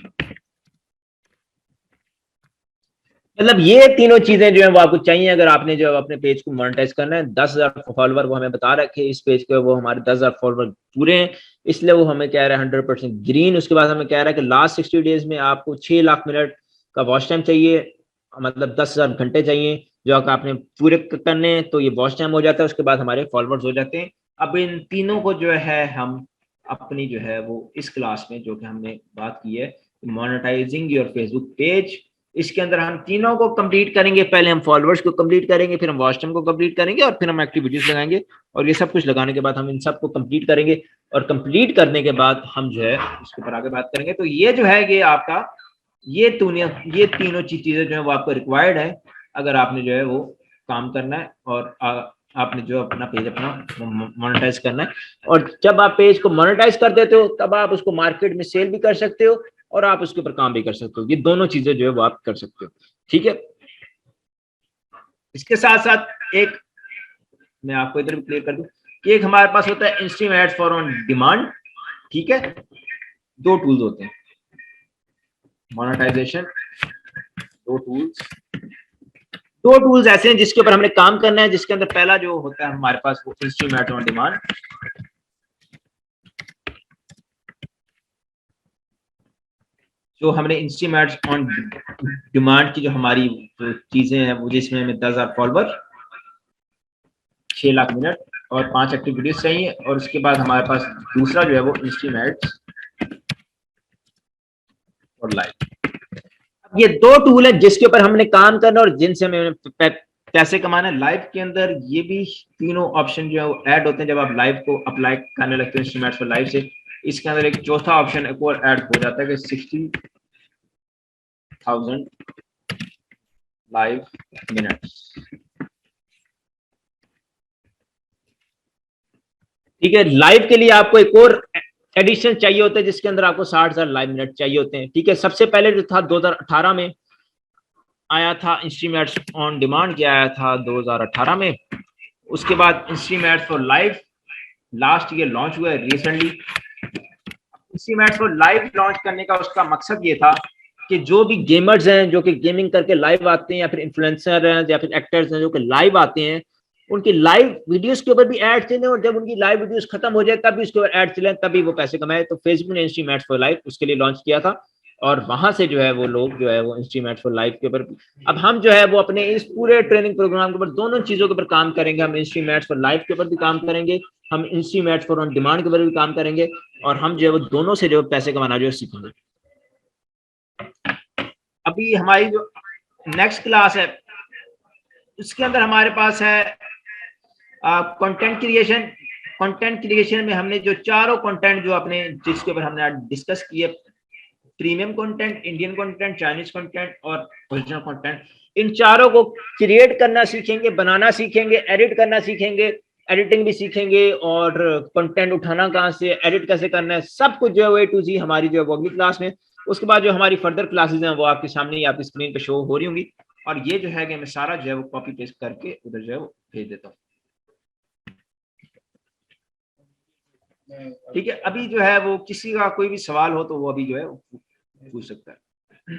Speaker 1: मतलब ये तीनों चीजें जो है वो आपको चाहिए अगर आपने जो अपने पेज को मोनेटाइज करना है। 10,000 फॉलोवर वो हमें बता रखे इस पेज के, वो हमारे 10,000 फॉलोवर पूरे हैं, इसलिए वो हमें कह रहा है 100% ग्रीन। उसके बाद हमें कह रहा है कि लास्ट 60 डेज में आपको 6 लाख मिनट का वॉच टाइम चाहिए, मतलब 10,000 घंटे चाहिए जो आपने पूरे करने हैं, तो ये वॉच टाइम हो जाता है। उसके बाद हमारे फॉलोवर्स हो जाते हैं। अब इन तीनों को जो है हम अपनी जो है वो इस क्लास में जो कि हमने बात की है मोनेटाइजिंग योर फेसबुक पेज, इसके अंदर हम तीनों को कंप्लीट करेंगे। पहले हम फॉलोअर्स को कंप्लीट करेंगे, फिर हम वॉच टाइम को कंप्लीट करेंगे, और फिर हम एक्टिविटीज लगाएंगे, और ये सब कुछ लगाने के बाद हम इन सब को कंप्लीट करेंगे, और कंप्लीट करने के बाद हम जो है इसके ऊपर आगे बात करेंगे। तो ये जो है ये आपका ये तीनों चीजें जो है वो आपको रिक्वायर्ड है अगर आपने जो है वो काम करना है और आपने जो अपना पेज अपना मोनेटाइज करना है। और जब आप पेज को मोनेटाइज कर देते हो तब आप उसको मार्केट में सेल भी कर सकते हो और आप उसके ऊपर काम भी कर सकते हो। ये दोनों चीजें जो है वो आप कर सकते हो। ठीक है, इसके साथ साथ एक मैं आपको इधर भी क्लियर कर दूं कि एक हमारे पास होता है in stream ads for on demand. ठीक है, 2 टूल्स होते हैं मोनेटाइजेशन, 2 टूल्स ऐसे हैं जिसके ऊपर हमने काम करना है, जिसके अंदर पहला जो होता है हमारे पास वो इंस्ट्रीम एड्स ऑन डिमांड। जो हमने इंस्ट्रीम एड्स ऑन डिमांड की जो हमारी जो चीजें हैं वो जिसमें हमें 10,000 फॉलोवर, 6 लाख मिनट और 5 एक्टिविटीज चाहिए। और उसके बाद हमारे पास दूसरा जो है वो इंस्ट्रीम एड्स और लाइव। अब ये 2 टूल है जिसके ऊपर हमने काम करना और जिनसे हमें पैसे कमाना है। लाइव के अंदर ये भी तीनों ऑप्शन जो है वो ऐड होते हैं जब आप लाइव को अप्लाई करने लगते हैं इंस्ट्रीम एड्स पर लाइव से। इसके अंदर एक चौथा ऑप्शन एक और ऐड हो जाता है कि 60,000 लाइव मिनट्स। ठीक है, लाइव के लिए आपको एक और एडिशन चाहिए होता है जिसके अंदर आपको 60,000 लाइव मिनट चाहिए होते हैं। ठीक है, सबसे पहले जो था 2018 में आया था इंस्ट्रीम एड्स ऑन डिमांड, क्या आया था 2018 में। उसके बाद in stream ads for live last year launch हुआ है recently. In stream ads for live launch करने का उसका मकसद ये था कि जो भी गेमर्स हैं जो कि गेमिंग करके लाइव आते हैं, या फिर इन्फ्लुएंसर हैं या फिर एक्टर्स हैं जो कि लाइव आते हैं, उनकी लाइव वीडियोस के ऊपर भी ऐड चले, और जब उनकी लाइव वीडियोस खत्म हो जाए तब भी उसके ऊपर ऐड चले, तभी वो पैसे कमाए। तो फेसबुक ने इंस्ट्रीम एड्स फॉर लाइव उसके लिए लॉन्च किया था। और वहां से जो है वो लोग जो है वो इंस्ट्रूमेंट्स फॉर लाइफ के ऊपर, अब हम जो है वो अपने इस पूरे ट्रेनिंग प्रोग्राम के ऊपर दोनों चीजों के ऊपर काम करेंगे। हम इंस्ट्रूमेंट्स फॉर लाइफ के ऊपर भी काम करेंगे, हम इंस्ट्रूमेंट्स फॉर ऑन डिमांड के ऊपर भी काम करेंगे, और हम जो है वो दोनों से जो पैसे कमाना जो है सीखेंगे। अभी हमारी जो नेक्स्ट क्लास है उसके अंदर हमारे पास है कंटेंट क्रिएशन। कंटेंट क्रिएशन में हमने जो चारों कंटेंट जो अपने जिसके ऊपर हमने आज डिस्कस किए, premium content, Indian content, Chinese content और ओरिजिनल कंटेंट, इन चारों को क्रिएट करना सीखेंगे, बनाना सीखेंगे, एडिट करना सीखेंगे, एडिटिंग भी सीखेंगे, और कंटेंट उठाना कहाँ से, एडिट कैसे करना है, सब कुछ जो है A to Z हमारी जो है अगली क्लास में। उसके बाद जो हमारी फर्दर क्लासेज हैं वो आपके सामने ही आपकी स्क्रीन पे शो हो रही होंगी, और ये जो है कि मैं सारा जो है वो कॉपी पेस्ट करके उधर जो है वो भेज देता हूँ। ठीक है, अभी जो है वो किसी का कोई भी सवाल हो तो वो अभी जो है पूछ सकता है।